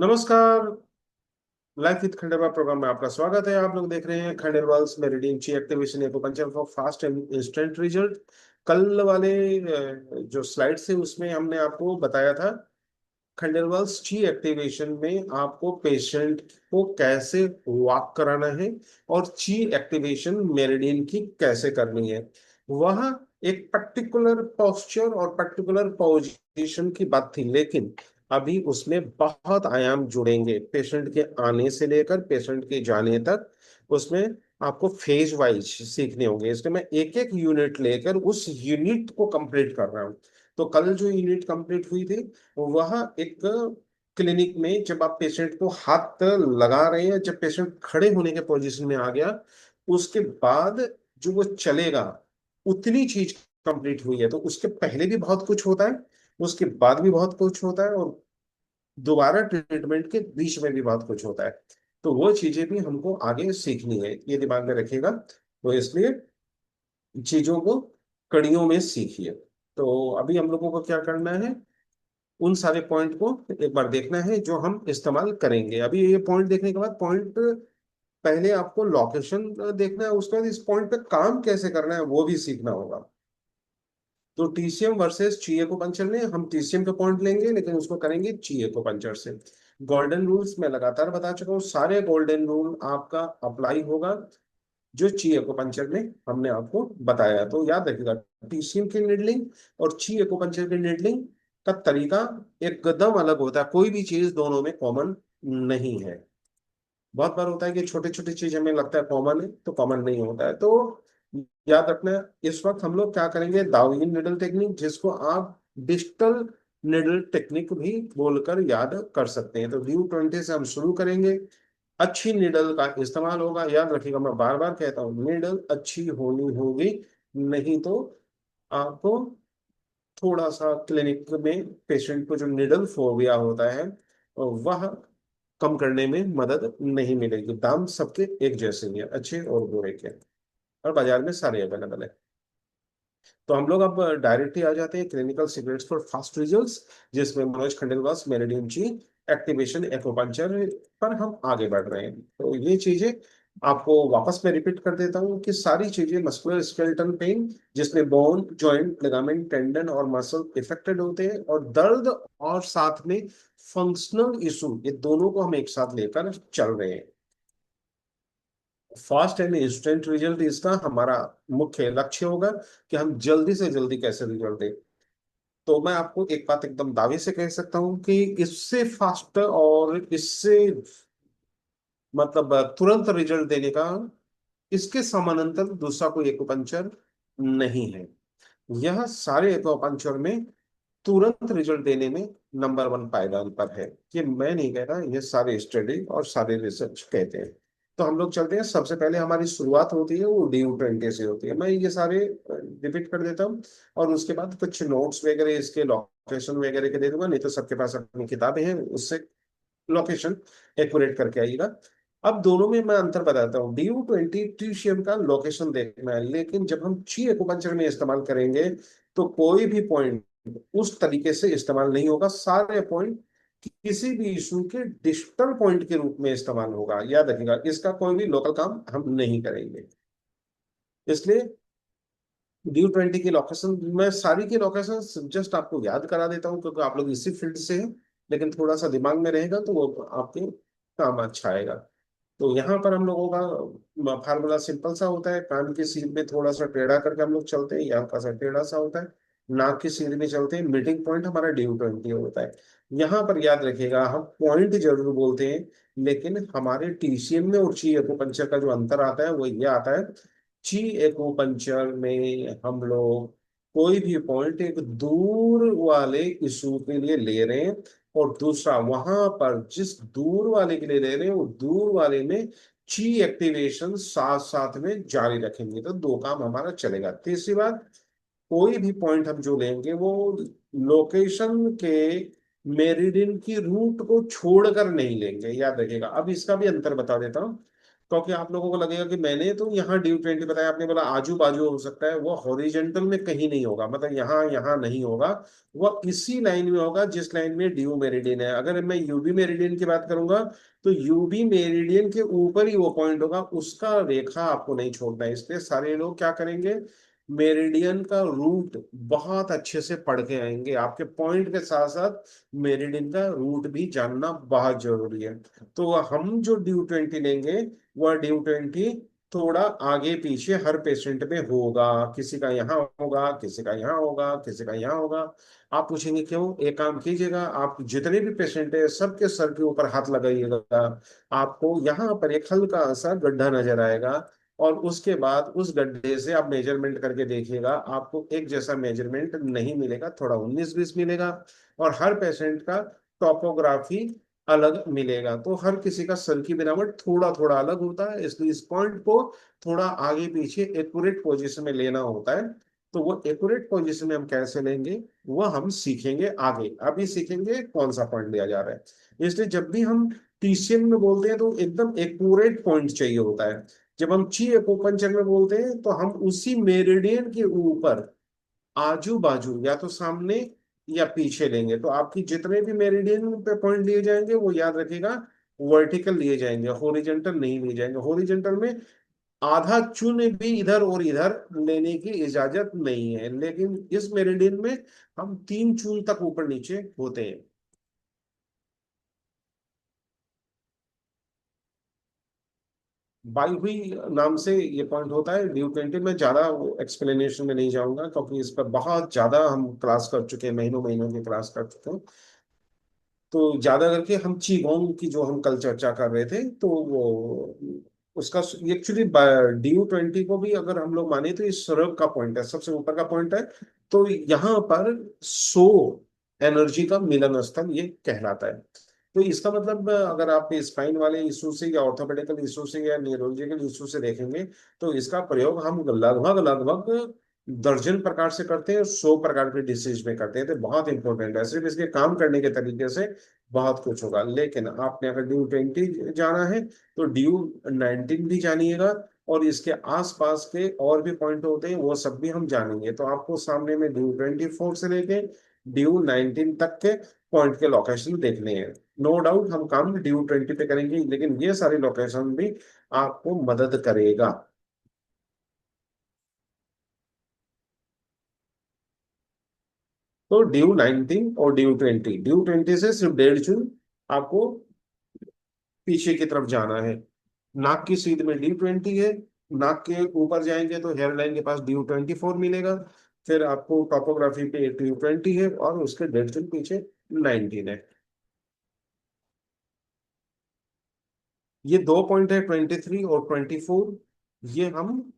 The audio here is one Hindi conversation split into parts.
नमस्कार। लाइफ विद खंडेलवाल प्रोग्राम में आपका स्वागत है। आप लोग देख रहे हैं खंडेलवाल्स मेरिडियन ची activation acupuncture for fast and instant result. कल वाले जो स्लाइड थे उसमें हमने आपको बताया था खंडेलवाल्स ची एक्टिवेशन में आपको पेशेंट को कैसे वॉक कराना है और ची एक्टिवेशन मेरिडियन की कैसे करनी है। वह एक पर्टिकुलर पोस्चर और पर्टिकुलर पोजीशन की बात थी, लेकिन अभी उसमें बहुत आयाम जुड़ेंगे पेशेंट के आने से लेकर पेशेंट के जाने तक। उसमें आपको फेज वाइज सीखने होंगे, इसलिए मैं एक एक यूनिट लेकर उस यूनिट को कंप्लीट कर रहा हूँ। तो कल जो यूनिट कंप्लीट हुई थी वह एक क्लिनिक में, जब आप पेशेंट को हाथ लगा रहे हैं, जब पेशेंट खड़े होने के पोजीशन में आ गया उसके बाद जो वो चलेगा उतनी चीज कंप्लीट हुई है। तो उसके पहले भी बहुत कुछ होता है, उसके बाद भी बहुत कुछ होता है, और दोबारा ट्रीटमेंट के बीच में भी बहुत कुछ होता है। तो वो चीजें भी हमको आगे सीखनी है, ये दिमाग में रखिएगा। तो इसलिए चीजों को कड़ियों में सीखिए। तो अभी हम लोगों को क्या करना है, उन सारे पॉइंट को एक बार देखना है जो हम इस्तेमाल करेंगे। अभी ये पॉइंट देखने के बाद पॉइंट, पहले आपको लोकेशन देखना है, उसके बाद इस पॉइंट पे काम कैसे करना है वो भी सीखना होगा। तो टीसीएम वर्सेस ची एक्यूपंक्चर में हम टीसीएम का पॉइंट लेंगे, लेकिन उसको करेंगे ची एक्यूपंक्चर से। गोल्डन रूल्स मैं लगातार बता चुका हूँ, सारे गोल्डन रूल आपका अप्लाई होगा जो ची एक्यूपंक्चर में हमने आपको बताया। तो याद रखिएगा, टीसीएम की नीडलिंग और ची एक्यूपंक्चर की नीडलिंग का तरीका एकदम अलग होता है। कोई भी चीज दोनों में कॉमन नहीं है। बहुत बार होता है कि छोटी छोटी चीज हमें लगता है कॉमन है, तो कॉमन नहीं होता है। तो याद रखना, इस वक्त हम लोग क्या करेंगे, दाविन निडल टेक्निक, जिसको आप डिजिटल निडल टेक्निक भी बोलकर याद कर सकते हैं। तो व्यू 20 से हम शुरू करेंगे। अच्छी निडल का इस्तेमाल होगा, याद रखिएगा, मैं बार बार कहता हूँ निडल अच्छी होनी होगी, नहीं तो आपको थोड़ा सा क्लिनिक में पेशेंट को जो निडल फोबिया होता है वह कम करने में मदद नहीं मिलेगी। दाम सबके एक जैसे ही है, अच्छे और बुरे के, और बाजार में सारे अवेलेबल है। तो हम लोग अब डायरेक्टली आ जाते हैं clinical secrets for fast results, जिसमें मनोज खंडेलवाल मेरिडियन जी एक्टिवेशन एक्यूपंक्चर पर हम आगे बढ़ रहे हैं। तो ये चीजें आपको वापस में रिपीट कर देता हूँ कि सारी चीजें मस्कुलर स्केलेटल पेन, जिसमें बोन जॉइंट लिगामेंट टेंडन और मसल इफेक्टेड होते हैं, और दर्द और साथ में फंक्शनल इशू, ये दोनों को हम एक साथ लेकर चल रहे हैं। फास्ट एंड इंस्टेंट रिजल्ट इसका हमारा मुख्य लक्ष्य होगा कि हम जल्दी से जल्दी कैसे रिजल्ट दें। तो मैं आपको एक बात एकदम दावे से कह सकता हूं कि इससे फास्ट और इससे मतलब तुरंत रिजल्ट देने का, इसके समानांतर दूसरा कोई एक्यूपंक्चर नहीं है। यह सारे एक्यूपंक्चर में तुरंत रिजल्ट देने में नंबर वन पायदान पर है। ये मैं नहीं कह रहा, ये सारे स्टडी और सारे रिसर्च कहते हैं। तो हम लोग चलते हैं, सबसे पहले हमारी शुरुआत होती है वो DU 20 से होती है। मैं ये सारे रिपीट कर देता हूँ, और उसके बाद कुछ नोट्स वगैरह इसके लोकेशन वगैरह के दे दूंगा, नहीं तो सबके पास अपनी किताबें हैं, उससे लोकेशन एक्यूरेट करके आइएगा। अब दोनों में मैं अंतर बताता हूँ। DU 20 ट्यूशियम का लोकेशन देखना है, लेकिन जब हम ची एक्यूपंक्चर में इस्तेमाल करेंगे तो कोई भी पॉइंट उस तरीके से इस्तेमाल नहीं होगा। सारे पॉइंट किसी भी इशू के डिजिटल पॉइंट के रूप में इस्तेमाल होगा। याद रखिएगा, इसका कोई भी लोकल काम हम नहीं करेंगे। इसलिए DU 20 की लोकेशन, मैं सारी की लोकेशन जस्ट आपको याद करा देता हूँ क्योंकि आप लोग इसी फील्ड से हैं, लेकिन थोड़ा सा दिमाग में रहेगा तो वो आपके काम अच्छा आएगा। तो यहाँ पर हम लोगों का फार्मूला सिंपल सा होता है, कान की सीध में थोड़ा सा टेढ़ा करके हम लोग चलते हैं, यहाँ का सा टेढ़ा सा होता है, नाक की सीध में चलते हैं, मीटिंग पॉइंट हमारा DU 20 होता है। यहाँ पर याद रखिएगा, हम पॉइंट जरूर बोलते हैं, लेकिन हमारे टीसीएम में और ची एक्यूपंक्चर का जो अंतर आता है वो ये आता है, ची एक्यूपंक्चर में हम लोग कोई भी पॉइंट एक दूर वाले इशू के लिए ले रहे हैं, और दूसरा वहां पर जिस दूर वाले के लिए ले रहे हैं वो दूर वाले में ची एक्टिवेशन साथ साथ में जारी रखेंगे, तो दो काम हमारा चलेगा। तीसरी बात, कोई भी पॉइंट हम जो लेंगे वो लोकेशन के मेरिडियन की रूट को छोड़कर नहीं लेंगे। याद रखिएगा, अब इसका भी अंतर बता देता हूँ। क्योंकि आप लोगों को लगेगा कि मैंने तो यहाँ ड्यू 20 बताया, आपने बोला आजू बाजू हो सकता है, वो हॉरिजेंटल में कहीं नहीं होगा, मतलब यहाँ यहाँ नहीं होगा, वो इसी लाइन में होगा जिस लाइन में ड्यू मेरिडियन है। अगर मैं यूबी मेरिडियन की बात करूंगा तो यूबी मेरिडियन के ऊपर ही वो पॉइंट होगा, उसका रेखा आपको नहीं छोड़ना है। इसलिए सारे लोग क्या करेंगे, मेरिडियन का रूट बहुत अच्छे से पढ़ के आएंगे। आपके पॉइंट के साथ साथ मेरिडियन का रूट भी जानना बहुत जरूरी है। तो हम जो ड्यू 20 लेंगे, वह ड्यू 20 थोड़ा आगे पीछे हर पेशेंट में होगा। किसी का यहाँ होगा, किसी का यहाँ होगा, किसी का यहाँ होगा। आप पूछेंगे क्यों? एक काम कीजिएगा, आप जितने भी पेशेंट है सबके सर के ऊपर हाथ लगाइएगा, आपको यहाँ पर एक हल्का सा गड्ढा नजर आएगा, और उसके बाद उस गड्ढे से आप मेजरमेंट करके देखिएगा, आपको एक जैसा मेजरमेंट नहीं मिलेगा, थोड़ा 19-20 मिलेगा। और हर पेशेंट का टोपोग्राफी अलग मिलेगा, तो हर किसी का सर की बनावट थोड़ा थोड़ा अलग होता है, इसलिए इस पॉइंट को थोड़ा आगे पीछे एक्यूरेट पोजीशन में लेना होता है। तो वो एक्यूरेट पोजीशन में हम कैसे लेंगे, वो हम सीखेंगे आगे। अभी सीखेंगे कौन सा पॉइंट लिया जा रहा है। इसलिए जब भी हम टीसीएम में बोलते हैं तो एकदम एक्यूरेट पॉइंट चाहिए होता है। जब हम ची एक्यूपंक्चर में बोलते हैं तो हम उसी मेरिडियन के ऊपर आजू बाजू या तो सामने या पीछे लेंगे। तो आपकी जितने भी मेरिडियन पे पॉइंट लिए जाएंगे वो याद रखिएगा वर्टिकल लिए जाएंगे, हॉरिजॉन्टल नहीं लिए जाएंगे। हॉरिजॉन्टल में आधा चुन भी इधर और इधर लेने की इजाजत नहीं है, लेकिन इस मेरिडियन में हम 3 चून तक ऊपर नीचे होते हैं। बाई हुई नाम से ये पॉइंट होता है ड्यू 20 में। ज्यादा एक्सप्लेनेशन में नहीं जाऊंगा क्योंकि इस पर बहुत ज्यादा हम क्लास कर चुके हैं, महीनों महीनों की क्लास कर चुके हैं। तो ज्यादा करके हम चीगोंग की जो हम कल चर्चा कर रहे थे, तो वो उसका एक्चुअली ड्यू 20 को भी अगर हम लोग माने तो ये स्वर्ग का पॉइंट है, सबसे ऊपर का पॉइंट है। तो यहाँ पर 100 एनर्जी का मिलन स्थल ये कहलाता है। तो इसका मतलब अगर आप स्पाइन वाले इशू से या ऑर्थोपेडिकल इशू से या न्यूरोलॉजिकल इशू से देखेंगे, तो इसका प्रयोग हम लगभग लगभग दर्जन प्रकार से करते हैं, 100 प्रकार के डिसीज में करते हैं। तो बहुत इंपॉर्टेंट है, सिर्फ इसके काम करने के तरीके से बहुत कुछ होगा। लेकिन आपने अगर ड्यू 20 जाना है तो ड्यू 19 भी जानिएगा, और इसके आसपास के और भी पॉइंट होते हैं वो सब भी हम जानेंगे। तो आपको सामने में ड्यू 24 से लेके ड्यू 19 तक के पॉइंट के लोकेशन देखने हैं। नो डाउट हम काम ड्यू 20 पे करेंगे, लेकिन ये सारी लोकेशन भी आपको मदद करेगा। तो ड्यू 19 और ड्यू 20 से सिर्फ 1.5 चुन आपको पीछे की तरफ जाना है। नाक की सीध में ड्यू 20 है, नाक के ऊपर जाएंगे तो हेयर लाइन के पास ड्यू 24 मिलेगा। फिर आपको टॉपोग्राफी पे ड्यू 20 है, और उसके 1.5 चुन पीछे 19 है। ये दो पॉइंट है 23 और 24। ये हम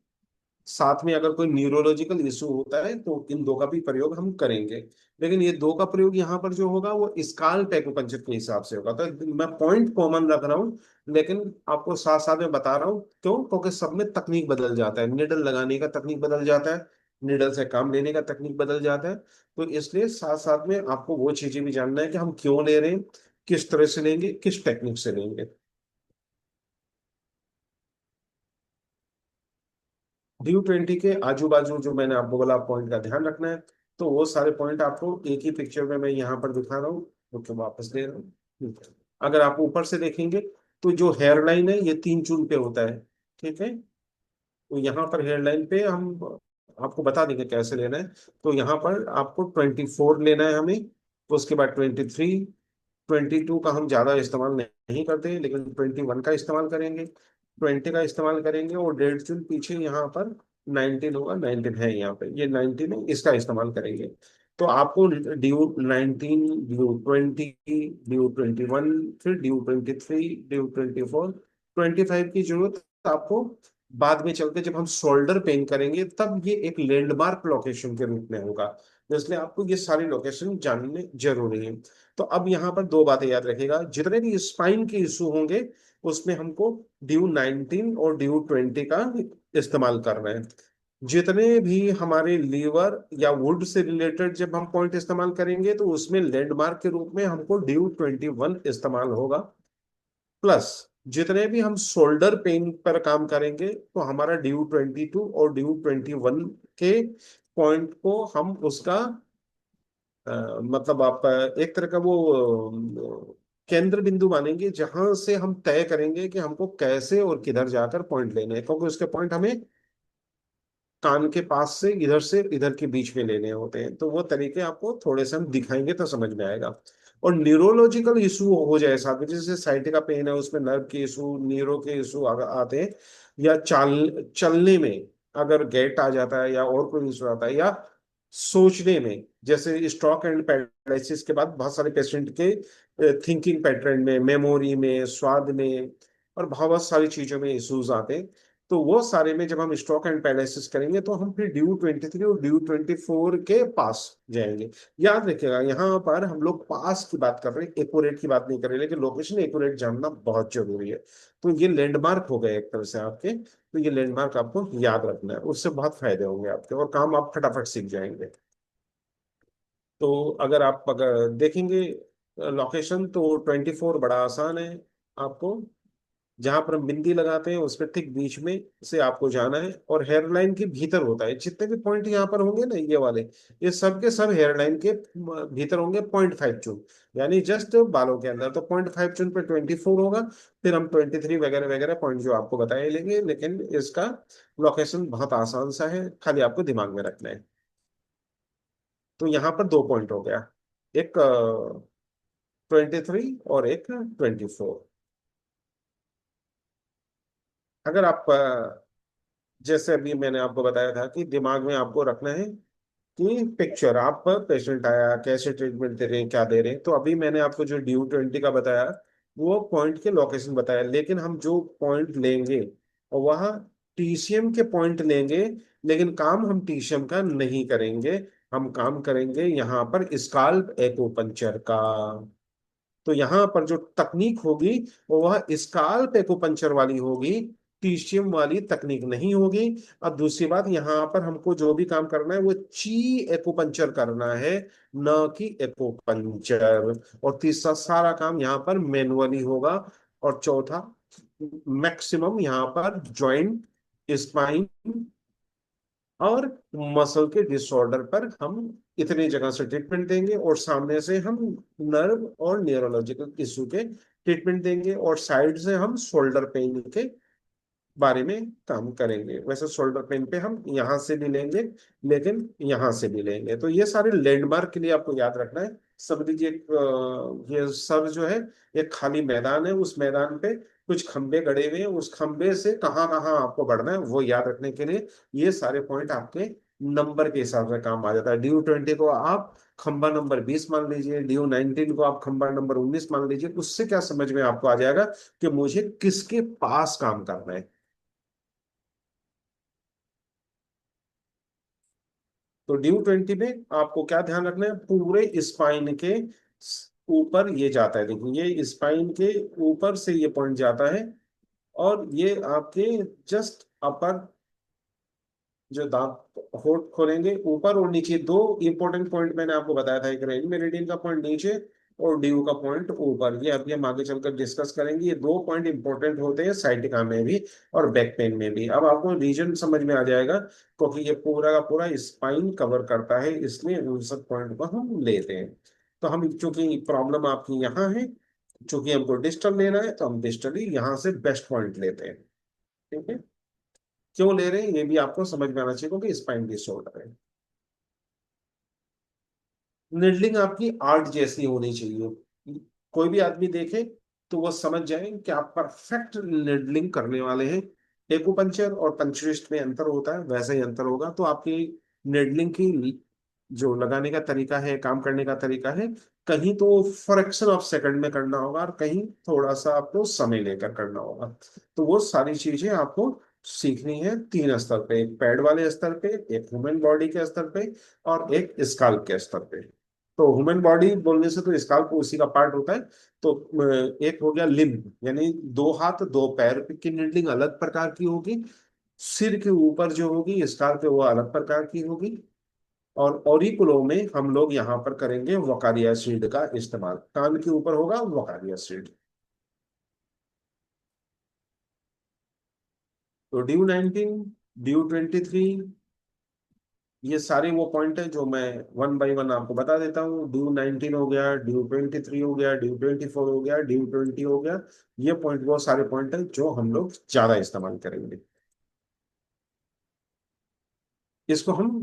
साथ में अगर कोई न्यूरोलॉजिकल इशू होता है तो इन दो का भी प्रयोग हम करेंगे। लेकिन ये दो का प्रयोग यहाँ पर जो होगा वो स्काल्प एक्यूपंक्चर के हिसाब से होगा। तो मैं पॉइंट कॉमन रख रहा हूँ, लेकिन आपको साथ साथ में बता रहा हूँ क्यों, क्योंकि सब में तकनीक बदल जाता है, निडल लगाने का तकनीक बदल जाता है, निडल से काम लेने का तकनीक बदल जाता है। तो इसलिए साथ साथ में आपको वो चीजें भी जानना है कि हम क्यों ले रहे हैं, किस तरह से लेंगे, किस टेक्निक से लेंगे। ड्यू 20 के आजू बाजू जो मैंने आपको बोला पॉइंट का ध्यान रखना है। तो वो सारे पॉइंट आपको एक ही पिक्चर में मैं यहाँ पर दिखा रहा हूँ, तो वापस दे रहा हूँ। अगर आप ऊपर से देखेंगे तो जो हेयर लाइन है ये 3 चून पे होता है, ठीक है। तो यहाँ पर हेयर लाइन पे हम आपको बता देंगे कैसे लेना है। तो यहाँ पर आपको 24 लेना है हमें, तो उसके बाद 23, 22 का हम ज्यादा इस्तेमाल नहीं करते, लेकिन 21 का इस्तेमाल करेंगे, 20 का इस्तेमाल करेंगे, और 1.5 चुन पीछे यहाँ पर 19 होगा, 19 है यहाँ पे, ये 19 है, इसका इस्तेमाल करेंगे। तो आपको ड्यू 19, ड्यू 20, ड्यू 21, फिर ड्यू 23, ड्यू 24, 25 की जरूरत आपको बाद में चलकर जब हम शोल्डर पेन करेंगे तब ये एक लैंडमार्क लोकेशन के रूप में होगा। तो इसलिए आपको ये सारी लोकेशन जानने जरूरी है। तो अब यहाँ पर दो बातें याद रखिएगा, जितने भी स्पाइन के इशू होंगे उसमें हमको ड्यू 19 और ड्यू 20 का इस्तेमाल करना है। जितने भी हमारे लीवर या वुड से रिलेटेड जब हम पॉइंट इस्तेमाल करेंगे तो उसमें लैंडमार्क के रूप में हमको ड्यू 21 इस्तेमाल होगा। प्लस जितने भी हम शोल्डर पेन पर काम करेंगे तो हमारा DU 22 और DU 21 के पॉइंट को हम उसका मतलब आप एक तरह का वो केंद्र बिंदु मानेंगे, जहां से हम तय करेंगे कि हमको कैसे और किधर जाकर पॉइंट लेने हैं, क्योंकि उसके पॉइंट हमें कान के पास से इधर के बीच में लेने होते हैं। तो वो तरीके आपको थोड़े से हम दिखाएंगे तो समझ में आएगा। और न्यूरोलॉजिकल इशू हो जाए साथ में, जैसे साइटिका पेन है उसमें नर्व के इशू, न्यूरो के इशू आते हैं, या चलने में अगर गैट आ जाता है या और कोई इशू आता है, या सोचने में, जैसे स्ट्रोक एंड पैरालिसिस के बाद बहुत सारे पेशेंट के थिंकिंग पैटर्न में, मेमोरी में, स्वाद में और बहुत सारी चीजों में इश्यूज आते हैं। तो वो सारे में जब हम स्ट्रोक एंड पैरालिसिस करेंगे तो हम फिर DU 23 और DU 24 के पास जाएंगे। याद रखिएगा, यहाँ पर हम लोग पास की बात कर रहे हैं, एक्यूरेट की बात नहीं कर रहे, लेकिन लोकेशन एक्यूरेट जानना बहुत जरूरी है। तो ये लैंडमार्क हो गए एक तरह से आपके, तो ये लैंडमार्क आपको याद रखना है, उससे बहुत फायदे होंगे आपके और काम आप फटाफट सीख जाएंगे। तो अगर देखेंगे लोकेशन, तो 24 बड़ा आसान है आपको। जहां पर हम बिंदी लगाते हैं उसके ठीक बीच में से आपको जाना है, और हेयरलाइन के भीतर होता है। जितने भी पॉइंट यहाँ पर होंगे ना, ये वाले, ये सब के सब हेयरलाइन के भीतर होंगे। 0.5 चुन, यानी जस्ट बालों के अंदर। तो 0.5 चुन पे 24 होगा। फिर हम 23 वगैरह वगैरह पॉइंट जो आपको बताए लेंगे, लेकिन इसका लोकेशन बहुत आसान सा है, खाली आपको दिमाग में रखना है। तो यहाँ पर दो पॉइंट हो गया, एक 23 और एक 24। अगर आप जैसे अभी मैंने आपको बताया था कि दिमाग में आपको रखना है कि पिक्चर, आप पेशेंट आया, कैसे ट्रीटमेंट दे रहे हैं, क्या दे रहे हैं। तो अभी मैंने आपको जो DU 20 का बताया, वो पॉइंट के लोकेशन बताया, लेकिन हम जो पॉइंट लेंगे और वह TCM के पॉइंट लेंगे, लेकिन काम हम TCM का नहीं करेंगे। हम काम करेंगे यहाँ पर स्काल्प एक्यूपंक्चर का। तो यहाँ पर जो तकनीक होगी वो वह स्काल्प एक्यूपंक्चर वाली होगी, TCM वाली तकनीक नहीं होगी। और दूसरी बात, यहाँ पर हमको जो भी काम करना है वो ची एक्यूपंक्चर करना है, न कि एक्यूपंक्चर। और तीसरा, सारा काम यहाँ पर मैनुअली होगा। और चौथा, मैक्सिमम यहाँ पर जॉइंट, स्पाइन और मसल के डिसऑर्डर पर हम इतनी जगह से ट्रीटमेंट देंगे, और सामने से हम नर्व और न्यूरोलॉजिकल इशू के ट्रीटमेंट देंगे, और साइड से हम शोल्डर पेन के बारे में काम करेंगे। वैसे शोल्डर पेन पे हम यहाँ से भी लेंगे, लेकिन यहाँ से भी लेंगे। तो ये सारे लैंडमार्क के लिए आपको याद रखना है। सब दीजिए ये सब जो है, एक खाली मैदान है, उस मैदान पे कुछ खंबे गड़े हुए हैं, उस खंबे से कहाँ कहाँ आपको बढ़ना है वो याद रखने के लिए ये सारे पॉइंट आपके नंबर के हिसाब से काम आ जाता है। DU 20 को आप खंबा नंबर 20 मान लीजिए, DU 19 को आप खंबा नंबर 19 मान लीजिए। उससे क्या समझ में आपको आ जाएगा कि मुझे किसके पास काम करना है। तो DU 20 में आपको क्या ध्यान रखना है, पूरे स्पाइन के ऊपर ये जाता है। देखिए, ये स्पाइन के ऊपर से ये पॉइंट जाता है, और ये आपके जस्ट अपर, जो दांत होठ खोलेंगे, ऊपर और नीचे दो इंपॉर्टेंट पॉइंट मैंने आपको बताया था, एक रेन मेरिडियन का पॉइंट नीचे और DU का पॉइंट ऊपर। ये अभी हम आगे चलकर डिस्कस करेंगे। ये दो पॉइंट इंपॉर्टेंट होते हैं साइटिका में भी और बैक पेन में भी। अब आपको रीजन समझ में आ जाएगा, क्योंकि ये पूरा का पूरा स्पाइन कवर करता है, इसलिए उन सब पॉइंट को हम लेते हैं। तो हम, चूंकि प्रॉब्लम आपकी यहाँ है, चूंकि हमको डिस्टल लेना है, तो हम डिस्टली यहाँ से बेस्ट पॉइंट लेते हैं। ठीक है, क्यों ले रहे हैं ये भी आपको समझ में आना चाहिए, क्योंकि स्पाइन डिसऑर्डर है। निडलिंग आपकी आर्ट जैसी होनी चाहिए। कोई भी आदमी देखे तो वो समझ जाए कि आप परफेक्ट निडलिंग करने वाले हैं। एक्यूपंक्चर और पंचरिस्ट में अंतर होता है, वैसे ही अंतर होगा। तो आपकी निडलिंग की जो लगाने का तरीका है, काम करने का तरीका है, कहीं तो फ्रैक्शन ऑफ सेकंड में करना होगा, और कहीं थोड़ा सा आपको समय लेकर करना होगा। तो वो सारी चीजें आपको सीखनी है तीन स्तर पे, एक पैड वाले स्तर पे, एक ह्यूमन बॉडी के स्तर पे, और एक स्काल्प के स्तर पे। तो ह्यूमन बॉडी बोलने से तो स्काल्प उसी का पार्ट होता है। तो एक हो गया लिम्ब, यानी दो हाथ दो पैर की निडलिंग अलग प्रकार की होगी। सिर के ऊपर जो होगी स्काल्प पे, वो अलग प्रकार की होगी। और ऑरिकुलो में हम लोग यहाँ पर करेंगे वकारिया शील्ड का इस्तेमाल। कान के ऊपर होगा वकारिया शील्ड। तो ड्यू 19, ड्यू 23, ये सारे वो पॉइंट है जो मैं वन बाय वन आपको बता देता हूँ। ड्यू 19 हो गया, ड्यू 23 हो गया, ड्यू 24 हो गया, ड्यू 20 हो गया। ये पॉइंट वो सारे पॉइंट है जो हम लोग ज्यादा इस्तेमाल करेंगे। इसको हम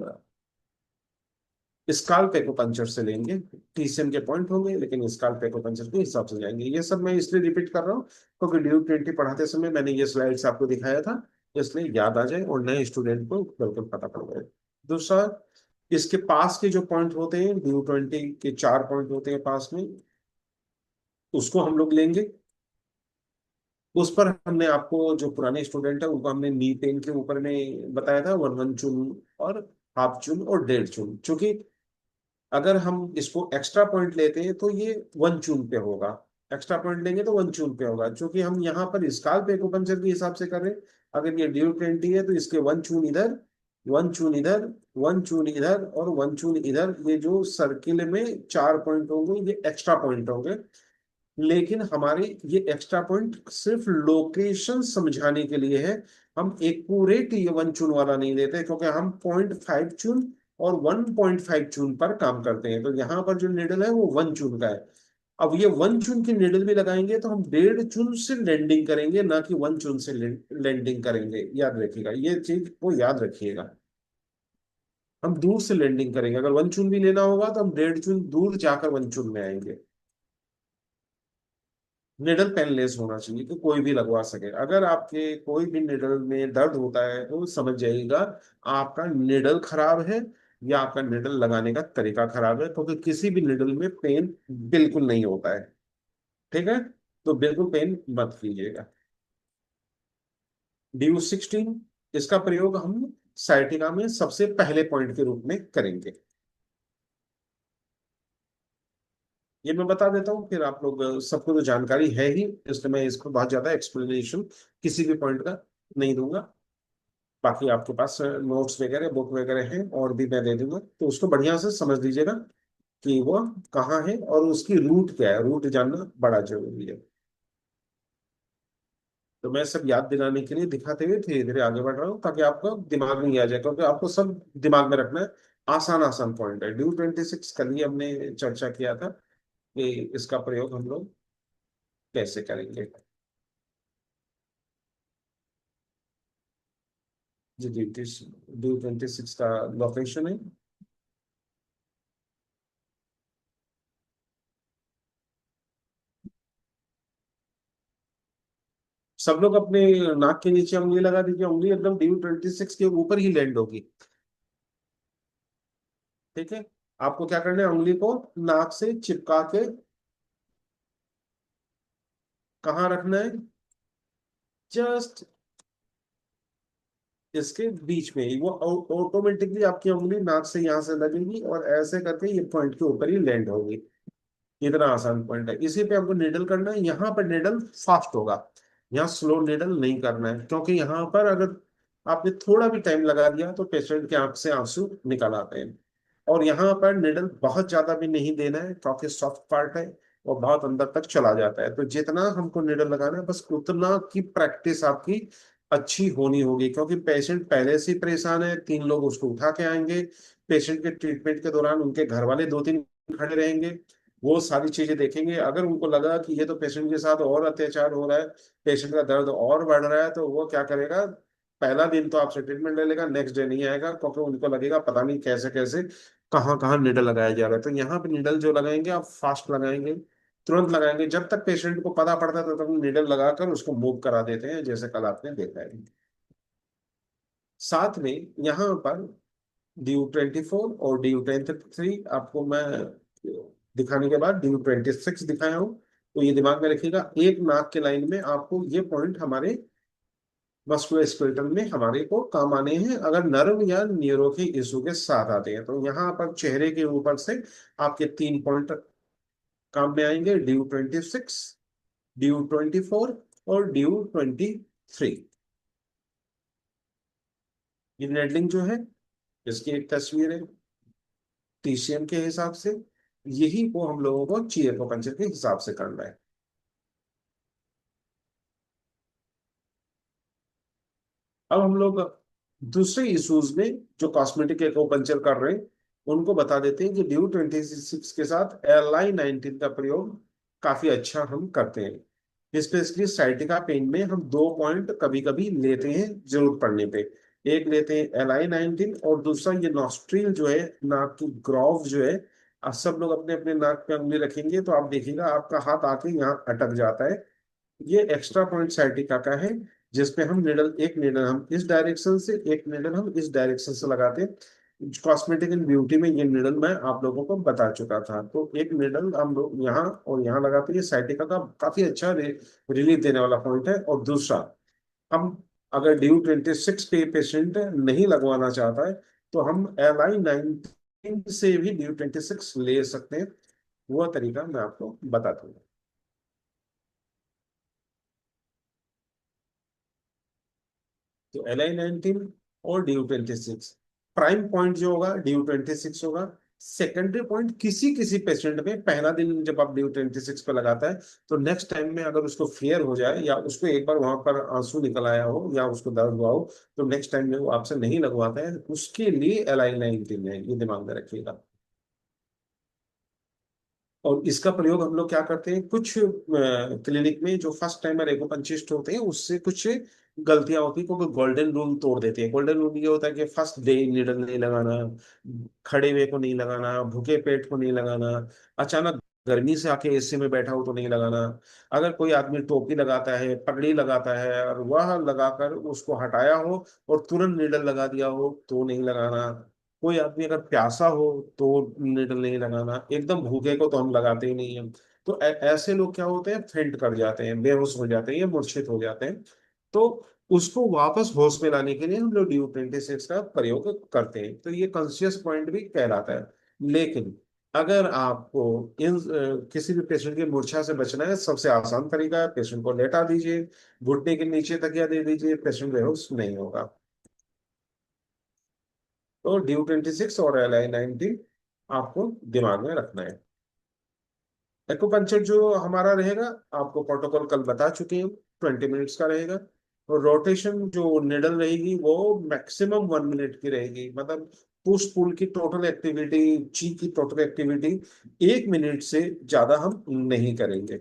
स्काल पेकोपंचर से लेंगे। टीसीएम के पॉइंट होंगे लेकिन स्काल पेकोपंचर के हिसाब से जाएंगे। ये सब मैं इसलिए रिपीट कर रहा हूँ क्योंकि ड्यू 20 पढ़ाते समय मैंने ये स्लाइड्स आपको दिखाया था, इसलिए याद आ जाए और नए स्टूडेंट को बिल्कुल पता पड़ जाए। दूसरा, इसके पास के जो पॉइंट होते हैं, ड्यू 20 के 4 पॉइंट होते हैं पास में, उसको हम लोग लेंगे। उस पर हमने आपको, जो पुराने स्टूडेंट है उनको हमने नी पेन के ऊपर में बताया था, वन वन चुन और हाफ चुन और डेढ़ चुन। चूंकि अगर हम इसको एक्स्ट्रा पॉइंट लेते हैं तो ये वन चून पे होगा। एक्स्ट्रा पॉइंट लेंगे तो वन चून पे होगा, क्योंकि हम यहाँ पर स्काल पे एक्यूपंक्चर के हिसाब से कर रहे हैं। अगर ये ड्यू 20 है तो इसके वन चून इधर, वन चून इधर, वन चून इधर और वन चून इधर, ये जो सर्किल में 4 पॉइंट होंगे ये एक्स्ट्रा पॉइंट होंगे। लेकिन हमारे ये एक्स्ट्रा पॉइंट सिर्फ लोकेशन समझाने के लिए है। हम एक पूरे टी वन चून वाला नहीं देते, क्योंकि हम 0.5 चून और 1.5 चून पर काम करते हैं। तो यहाँ पर जो निडल है वो वन चून का है। अब ये वन चून की निडल भी लगाएंगे तो हम डेढ़ चून से लैंडिंग करेंगे, ना कि वन चून से लैंडिंग करेंगे। याद रखिएगा, ये चीज को याद रखिएगा। हम दूर से लैंडिंग करेंगे। अगर वन चून भी लेना होगा तो हम डेढ़ चून दूर जाकर वन चून में आएंगे। निडल पेनलेस होना चाहिए कि कोई भी लगवा सके। अगर आपके कोई भी निडल में दर्द होता है तो समझ जाइएगा आपका निडल खराब है या आपका निडल लगाने का तरीका खराब है, क्योंकि किसी भी निडल में पेन बिल्कुल नहीं होता है। ठीक है, तो बिल्कुल पेन मत कीजिएगा। ड्यू 16, इसका प्रयोग हम साइटिका में सबसे पहले पॉइंट के रूप में करेंगे। ये मैं बता देता हूँ, फिर आप लोग सबको तो जानकारी है ही, इसलिए मैं इसको बहुत ज्यादा एक्सप्लेनेशन किसी भी पॉइंट का नहीं दूंगा। बाकी आपके पास नोट्स वगैरह बुक वगैरह हैं और भी मैं दे दूंगा, तो उसको बढ़िया से समझ लीजिएगा कि वो कहाँ है और उसकी रूट क्या है। रूट जानना बड़ा जरूरी है। तो मैं सब याद दिलाने के लिए दिखाते हुए धीरे धीरे आगे बढ़ रहा हूँ, ताकि आपको दिमाग में नहीं आ जाए, क्योंकि आपको सब दिमाग में रखना है। आसान आसान पॉइंट है। ड्यू 26 कल ही हमने चर्चा किया था कि इसका प्रयोग हम लोग कैसे करेंगे। जी, ड्यू 26 का लोकेशन है। सब लोग अपने नाक के नीचे उंगली लगा दीजिए। उंगली एकदम ड्यू 26 के ऊपर ही लैंड होगी। ठीक है, आपको क्या करना है, उंगली को नाक से चिपका के कहाँ रखना है, जस्ट इसके बीच में ही। वो ऑटोमेटिकली आपकी उंगली नाक से यहाँ से लगेगी और ऐसे करके ये पॉइंट के ऊपर ही लैंड होगी। इतना आसान पॉइंट है। इसी पे आपको निडल करना है। यहाँ पर निडल फास्ट होगा, यहाँ स्लो निडल नहीं करना है, क्योंकि यहाँ पर अगर आपने थोड़ा भी टाइम लगा दिया तो पेशेंट के आंख से आंसू निकल आते हैं। और यहाँ पर निडल बहुत ज्यादा भी नहीं देना है, क्योंकि सॉफ्ट पार्ट है और बहुत अंदर तक चला जाता है। तो जितना हमको निडल लगाना है बस उतना की प्रैक्टिस आपकी अच्छी होनी होगी, क्योंकि पेशेंट पहले से ही परेशान है। 3 लोग उसको उठा के आएंगे। पेशेंट के ट्रीटमेंट के दौरान उनके घर वाले 2-3 खड़े रहेंगे। वो सारी चीजें देखेंगे। अगर उनको लगा कि ये तो पेशेंट के साथ और अत्याचार हो रहा है, पेशेंट का दर्द और बढ़ रहा है, तो वो क्या करेगा, पहला दिन तो आपसे ट्रीटमेंट ले लेगा, नेक्स्ट डे नहीं आएगा, क्योंकि उनको लगेगा पता नहीं कैसे कैसे कहाँ कहाँ निडल लगाया जा रहा है। तो यहाँ पे निडल जो लगाएंगे आप फास्ट लगाएंगे, तुरंत लगाएंगे। जब तक पेशेंट को पता पड़ता है तब तक निडल लगाकर उसको मूव करा देते हैं, जैसे कल आपने देखा है। साथ में यहाँ पर ड्यू 24 और ड्यू 23 आपको मैं दिखाने के बाद ड्यू 26 दिखाया हूँ। तो ये दिमाग में रखिएगा, एक नाक के लाइन में आपको ये पॉइंट हमारे मस्कुलोस्केलेटल में हमारे को काम आने हैं, अगर नर्व या न्यूरो के इशू के साथ आते हैं। तो यहाँ पर चेहरे के ऊपर से आपके 3 पॉइंट काम में आएंगे, ड्यू 26, ड्यू 24 और ड्यू 23। ये नेडलिंग जो है, इसकी एक तस्वीर है टीसीएम के हिसाब से। यही को हम लोगों को चीयर को पंचर के हिसाब से करना है। अब हम लोग दूसरे इश्यूज में जो कॉस्मेटिक एक्यूपंक्चर कर रहे हैं उनको बता देते हैं कि ड्यू 26 के साथ LI19 का प्रयोग काफी अच्छा हम करते हैं। स्पेशली साइटिका पेन में हम 2 पॉइंट कभी कभी लेते हैं जरूरत पड़ने पे। एक लेते हैं LI19 और दूसरा ये नॉस्ट्रिल जो है, नाक की ग्रॉव जो है। अब सब लोग अपने अपने नाक पे उंगली रखेंगे तो आप देखिएगा आपका हाथ आके यहाँ अटक जाता है। ये एक्स्ट्रा पॉइंट साइटिका का है, जिसपे हम निडल, एक निडल हम इस डायरेक्शन से, एक निडल हम इस डायरेक्शन से लगाते हैं। कॉस्मेटिक एंड ब्यूटी में ये निडल मैं आप लोगों को बता चुका था। तो एक निडल हम लोग यहाँ और यहाँ लगाते हैं। ये साइटिका का काफी अच्छा रिलीफ देने वाला पॉइंट है। और दूसरा, हम अगर ड्यू 26 पे पेशेंट नहीं लगवाना चाहता है तो हम LI19 से भी ड्यू 26 ले सकते हैं। वह तरीका मैं आपको बता दूंगा। तो LI19 और ड्यू 26, प्राइम पॉइंट जो होगा ड्यू 26 होगा। सेकेंडरी पॉइंट किसी किसी पेशेंट में पहला दिन जब आप ड्यू 26 पे लगाता है तो नेक्स्ट टाइम में अगर उसको फ्लेयर हो जाए या उसको एक बार वहां पर आंसू निकल आया हो या उसको दर्द हुआ हो तो नेक्स्ट टाइम में वो आपसे नहीं लगवाता है। उसके लिए LI19 है, ये दिमाग में रखिएगा। और इसका प्रयोग हम लोग क्या करते हैं, कुछ क्लिनिक में जो फर्स्ट टाइमर एक्यूपंचिस्ट होते हैं उससे कुछ गलतियां होती है, क्योंकि गोल्डन रूल तोड़ देते हैं। गोल्डन रूल ये होता है कि फर्स्ट डे नीडल नहीं लगाना, खड़े हुए को नहीं लगाना, भूखे पेट को नहीं लगाना, अचानक गर्मी से आके एसी में बैठा हो तो नहीं लगाना, अगर कोई आदमी टोपी लगाता है, पगड़ी लगाता है और वह लगाकर उसको हटाया हो और तुरंत नीडल लगा दिया हो तो नहीं लगाना, कोई आदमी अगर प्यासा हो तो निडल नहीं लगाना, एकदम भूखे को तो हम लगाते ही नहीं हैं। तो ऐसे लोग क्या होते हैं, फेंट कर जाते हैं, बेहोश हो जाते हैं या मूर्छित हो जाते हैं। तो उसको वापस होश में लाने के लिए हम लोग ड्यू 26 का प्रयोग करते हैं। तो ये कॉन्शियस पॉइंट भी कहलाता है। लेकिन अगर आपको इन किसी भी पेशेंट की मूर्छा से बचना है, सबसे आसान तरीका है पेशेंट को लेटा दीजिए, घुटने के नीचे तकिया दे दीजिए, पेशेंट बेहोश नहीं होगा। तो ड्यू 26 और LI19 आपको दिमाग में रखना है। एक्यूपंक्चर जो हमारा रहेगा, आपको प्रोटोकॉल कल बता चुके हैं, 20 मिनट्स का रहेगा। और रोटेशन जो निडल रहेगी वो मैक्सिमम 1 मिनट की रहेगी। मतलब पुश पुल की टोटल एक्टिविटी, ची की टोटल एक्टिविटी 1 मिनट से ज्यादा हम नहीं करेंगे।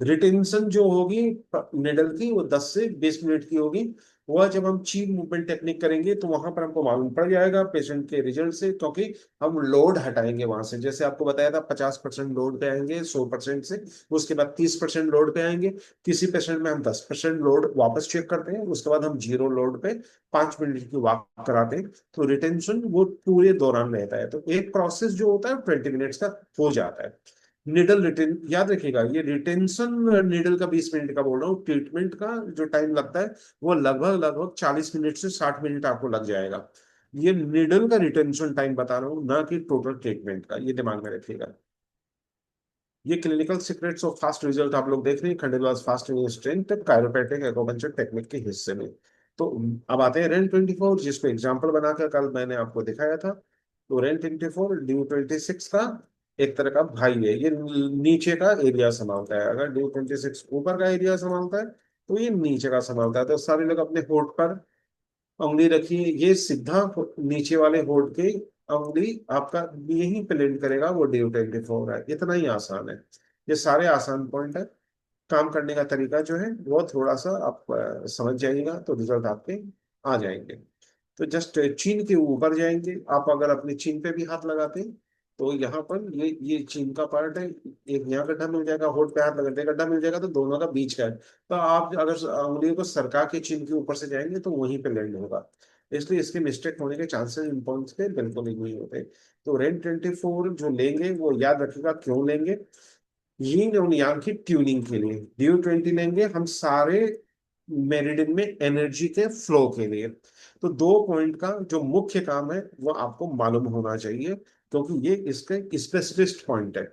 रिटेंशन जो होगी निडल की वो 10 से 20 मिनट की होगी। वह जब हम चीन मूवमेंट टेक्निक करेंगे तो वहां पर हमको मालूम पड़ जाएगा पेशेंट के रिजल्ट से, क्योंकि हम लोड हटाएंगे वहां से। जैसे आपको बताया था 50% लोड पे आएंगे 100% से, उसके बाद 30% लोड पे आएंगे। किसी पेशेंट में हम 10% लोड वापस चेक करते हैं, उसके बाद हम जीरो लोड पे 5 मिनट की वॉक कराते हैं। तो रिटेंशन वो पूरे दौरान रहता है। तो एक प्रोसेस जो होता है 20 मिनट्स का हो जाता है। निडल रिटेन याद रखिएगा, ये रिटेंशन निडल का 20 मिनट का बोल रहा हूँ। ट्रीटमेंट का जो टाइम लगता है वो लगभग लगभग 40 मिनट से 60 मिनट आपको लग जाएगा। ये निडल का रिटेंशन टाइम बता रहा हूँ, ना कि टोटल ट्रीटमेंट का, ये दिमाग में रखिएगा। ये clinical secrets of fast result आप लोग देख रहे हैं, Khandelwal fast strength chiropractic acupuncture technique के हिस्से में। तो अब आते हैं REN 24, जिसको एग्जाम्पल बनाकर कल मैंने आपको दिखाया था। तो REN 24 ड्यू 26 का एक तरह का भाई है। ये नीचे का एरिया संभालता है। अगर ड्यू 26 ऊपर का एरिया संभालता है तो ये नीचे का संभालता है। तो सारे लोग अपने होठ पर उंगली रखिए, ये सीधा नीचे वाले होठ के उंगली आपका यही पे लैंड करेगा, वो ड्यू 24 है। इतना ही आसान है। ये सारे आसान पॉइंट है। काम करने का तरीका जो है वो थोड़ा सा आप समझ जाइएगा तो रिजल्ट आपके आ जाएंगे। तो जस्ट चीन के ऊपर जाएंगे आप। अगर अपने चीन पे भी हाथ लगाते हैं तो यहाँ पर ये चीन का पार्ट है। एक यहाँ गड्ढा मिल जाएगा, होठ पे हाथ लगाते गड्ढा मिल जाएगा, तो दोनों का बीच का है। तो आप अगर उंगलियों को सरका के चीन के ऊपर से जाएंगे तो वहीं पे लैंड होगा। इसलिए इसके मिस्टेक होने के चांसेस इन पॉइंट्स पे बिल्कुल ही नहीं होते। तो REN 24 जो लेंगे वो याद रखिएगा क्यों लेंगे। यीन और यांग की ट्यूनिंग के लिए ड्यू 20 लेंगे हम सारे मेरिडियन में एनर्जी के फ्लो के लिए। तो 2 पॉइंट का जो मुख्य काम है वो आपको मालूम होना चाहिए, क्योंकि ये इसके स्पेशलिस्ट पॉइंट है।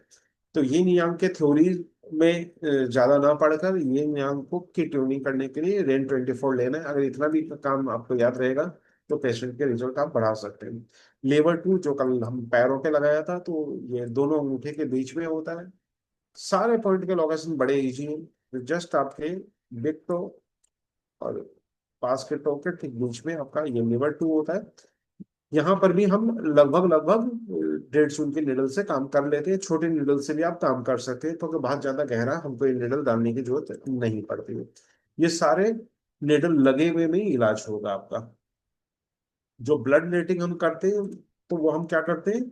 तो यीन यांग के थ्योरी में ज्यादा ना पढ़कर यीन यांग को की ट्यूनिंग करने के लिए REN 24 लेना है। अगर इतना भी काम आपको याद रहेगा तो पेशेंट के रिजल्ट आप बढ़ा सकते हैं। लेवर 2 जो कल हम पैरों पे लगाया था, तो ये दोनों अंगूठे के बीच में होता है। सारे पॉइंट के लोकेशन बड़े इजी हैं, जस्ट आपके बिग टो और पास के टो के ठीक बीच में आपका ये लीवर टू होता है। यहाँ पर भी हम लगभग लगभग 1.5 की निडल से काम कर लेते हैं। छोटे निडल से भी आप काम कर सकते हैं, क्योंकि बहुत ज्यादा गहरा हमको ये निडल डालने की जरूरत नहीं पड़ती है। ये सारे निडल लगे हुए में ही इलाज होगा आपका। जो ब्लड लेटिंग हम करते हैं तो वो हम क्या करते हैं,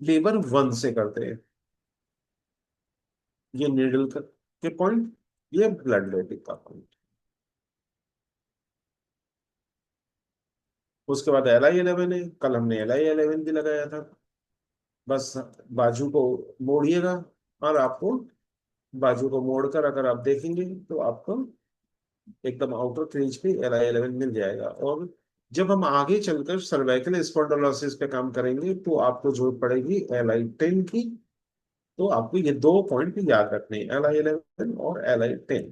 लेबर वन से करते हैं। ये नीडल के पॉइंट, ये ब्लड लेटिंग का पॉइंट। उसके बाद LI-11 है, कल हमने LI-11 भी लगाया था। बस बाजू को मोड़िएगा, और आपको बाजू को मोड़कर अगर आप देखेंगे तो आपको एकदम आउटर क्रीज पे LI-11 मिल जाएगा। और जब हम आगे चलकर सर्वाइकल स्पॉन्डिलोसिस पे काम करेंगे तो आपको जरूरत पड़ेगी LI-10 की। तो आपको ये दो पॉइंट याद रखने हैं, LI-11 और LI-10।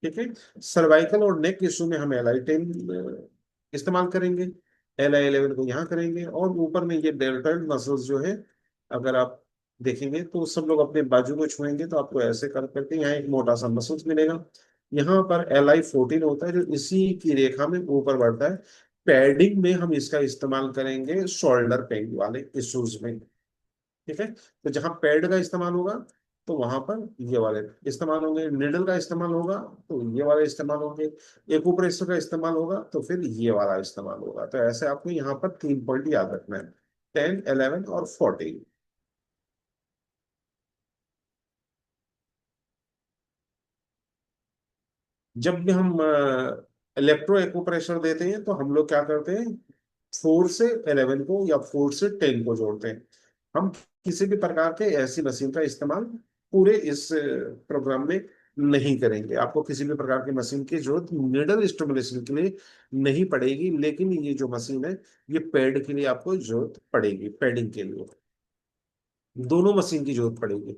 ठीक है। सर्वाइकल और नेक इशू में हम LI-10 इस्तेमाल करेंगे, LI-11 को यहाँ करेंगे। और ऊपर में ये डेल्टॉइड मसल्स जो है, अगर आप देखेंगे तो सब लोग अपने बाजू को छुएंगे तो आपको ऐसे कर करके यहाँ एक मोटा सा मसल्स मिलेगा। यहाँ पर LI-14 होता है, जो इसी की रेखा में ऊपर बढ़ता है। पैडिंग में हम इसका इस्तेमाल करेंगे शोल्डर पेन वाले इश्यूज में। ठीक है। तो जहां पैड का इस्तेमाल होगा तो वहां पर ये वाले इस्तेमाल होंगे, निडल का इस्तेमाल होगा तो ये वाले इस्तेमाल होंगे, एक्यूप्रेशर का इस्तेमाल होगा तो फिर ये वाला इस्तेमाल होगा। तो ऐसे आपको यहाँ पर 3 पॉइंट याद रखना है, 10, 11 और 14। जब भी हम इलेक्ट्रो एक्यूप्रेशर देते हैं तो हम लोग क्या करते हैं, 4 से 11 को या 4 से 10 को जोड़ते हैं। हम किसी भी प्रकार के ऐसी मशीन का इस्तेमाल पूरे इस प्रोग्राम में नहीं करेंगे। आपको किसी भी प्रकार की मशीन की जरूरत निडल स्टिमुलेशन के लिए नहीं पड़ेगी, लेकिन ये जो मशीन है ये पैड के लिए आपको जरूरत पड़ेगी, पैडिंग के लिए दोनों मशीन की जरूरत पड़ेगी।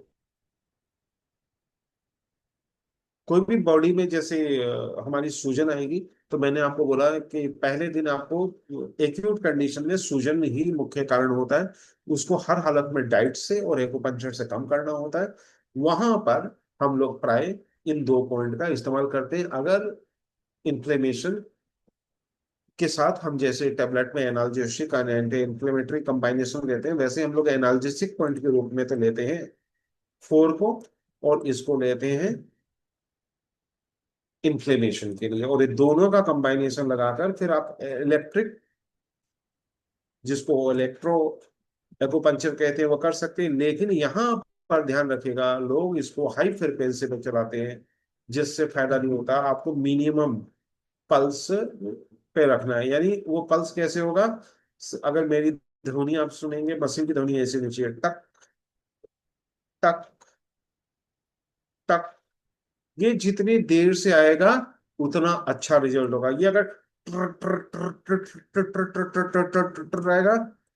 कोई भी बॉडी में जैसे हमारी सूजन आएगी, तो मैंने आपको बोला कि पहले दिन आपको एक्यूट कंडीशन में सूजन ही मुख्य कारण होता है, उसको हर हालत में डाइट से और एक्यूपंक्चर से कम करना होता है। वहां पर हम लोग प्राय इन 2 पॉइंट का इस्तेमाल करते हैं। अगर इन्फ्लेमेशन के साथ हम जैसे टेबलेट में एनाल्जेसिक और एंटी इन्फ्लेमेटरी कंबाइनेशन लेते हैं, वैसे हम लोग एनाल्जेसिक पॉइंट के रूप में तो लेते हैं 4 को, और इसको लेते हैं इन्फ्लेमेशन के लिए। और ये दोनों का कंबाइनेशन लगाकर फिर आप इलेक्ट्रिक, जिसको इलेक्ट्रो एक्यूपंक्चर कहते हैं, वो कर सकते हैं। लेकिन यहाँ पर ध्यान रखिएगा, लोग इसको हाई फ्रिक्वेंसी पे चलाते हैं, जिससे फायदा नहीं होता। आपको मिनिमम पल्स पे रखना है। यानी वो पल्स कैसे होगा, अगर मेरी ध्वनि आप सुनेंगे, मशीन की ध्वनि ऐसे नीचे है, टक टक टक। ये जितनी देर से आएगा उतना अच्छा रिजल्ट होगा। ये अगर ट्र ट्र ट्र ट्र ट्र ट्र ट्र ट्र ट्र ट्र ट्र ट्र रहेगा,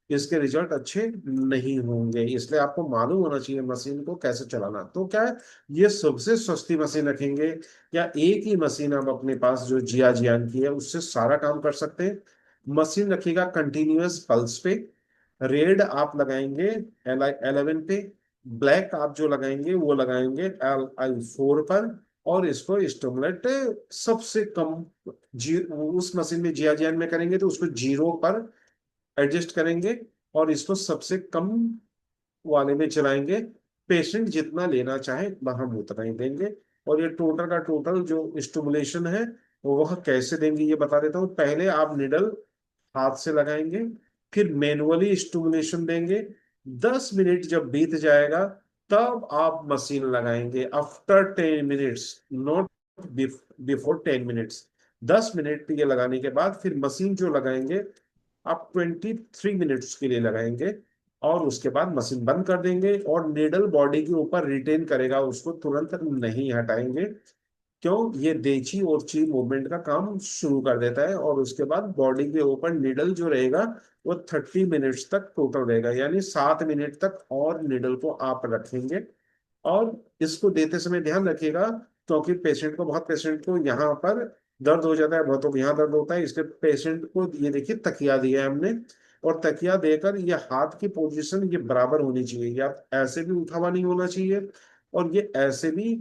इसके रिजल्ट अच्छे नहीं होंगे। इसलिए आपको मालूम होना चाहिए मशीन को कैसे चलाना। तो क्या है, ये सबसे सस्ती मशीन रखेंगे, या एक ही मशीन आप अपने पास जो जिया जियान की है उससे सारा काम कर सकते हैं। मशीन रखिएगा कंटिन्यूअस पल्स पे। रेड आप लगाएंगे LI-11 पे, ब्लैक आप जो लगाएंगे वो लगाएंगे LI-4 पर। और इसको स्टिमुलेट सबसे कम उस मशीन में जिया जियान में करेंगे तो उसको 0 पर एडजस्ट करेंगे, और इसको सबसे कम वाले में चलाएंगे। पेशेंट जितना लेना चाहे हम उतना ही देंगे। और ये टोटल का टोटल जो स्टिमुलेशन है वह कैसे देंगे ये बता देता हूँ। पहले आप निडल हाथ से लगाएंगे, फिर मैनुअली स्टिमुलेशन देंगे। 10 मिनट जब बीत जाएगा तब आप मशीन लगाएंगे, after 10 minutes, not before 10 minutes. 10 minute ये लगाने के बाद फिर मशीन जो लगाएंगे आप 23 मिनट्स के लिए लगाएंगे, और उसके बाद मशीन बंद कर देंगे। और निडल बॉडी के ऊपर रिटेन करेगा, उसको तुरंत नहीं हटाएंगे। क्यों, ये देची और ची मूवमेंट का काम शुरू कर देता है। और उसके बाद बॉडी के ऊपर निडल जो रहेगा वो 30 मिनट्स तक टोटल रहेगा, यानी 7 मिनट तक और निडल को आप रखेंगे। और इसको देते समय ध्यान रखिएगा, क्योंकि पेशेंट को, बहुत पेशेंट को यहाँ पर दर्द हो जाता है, बहुतों को यहाँ दर्द होता है। इसलिए पेशेंट को ये देखिए तकिया दिया है हमने, और तकिया देकर ये हाथ की पोजीशन ये बराबर होनी चाहिए, या ऐसे भी उठा हुआ नहीं होना चाहिए, और ये ऐसे भी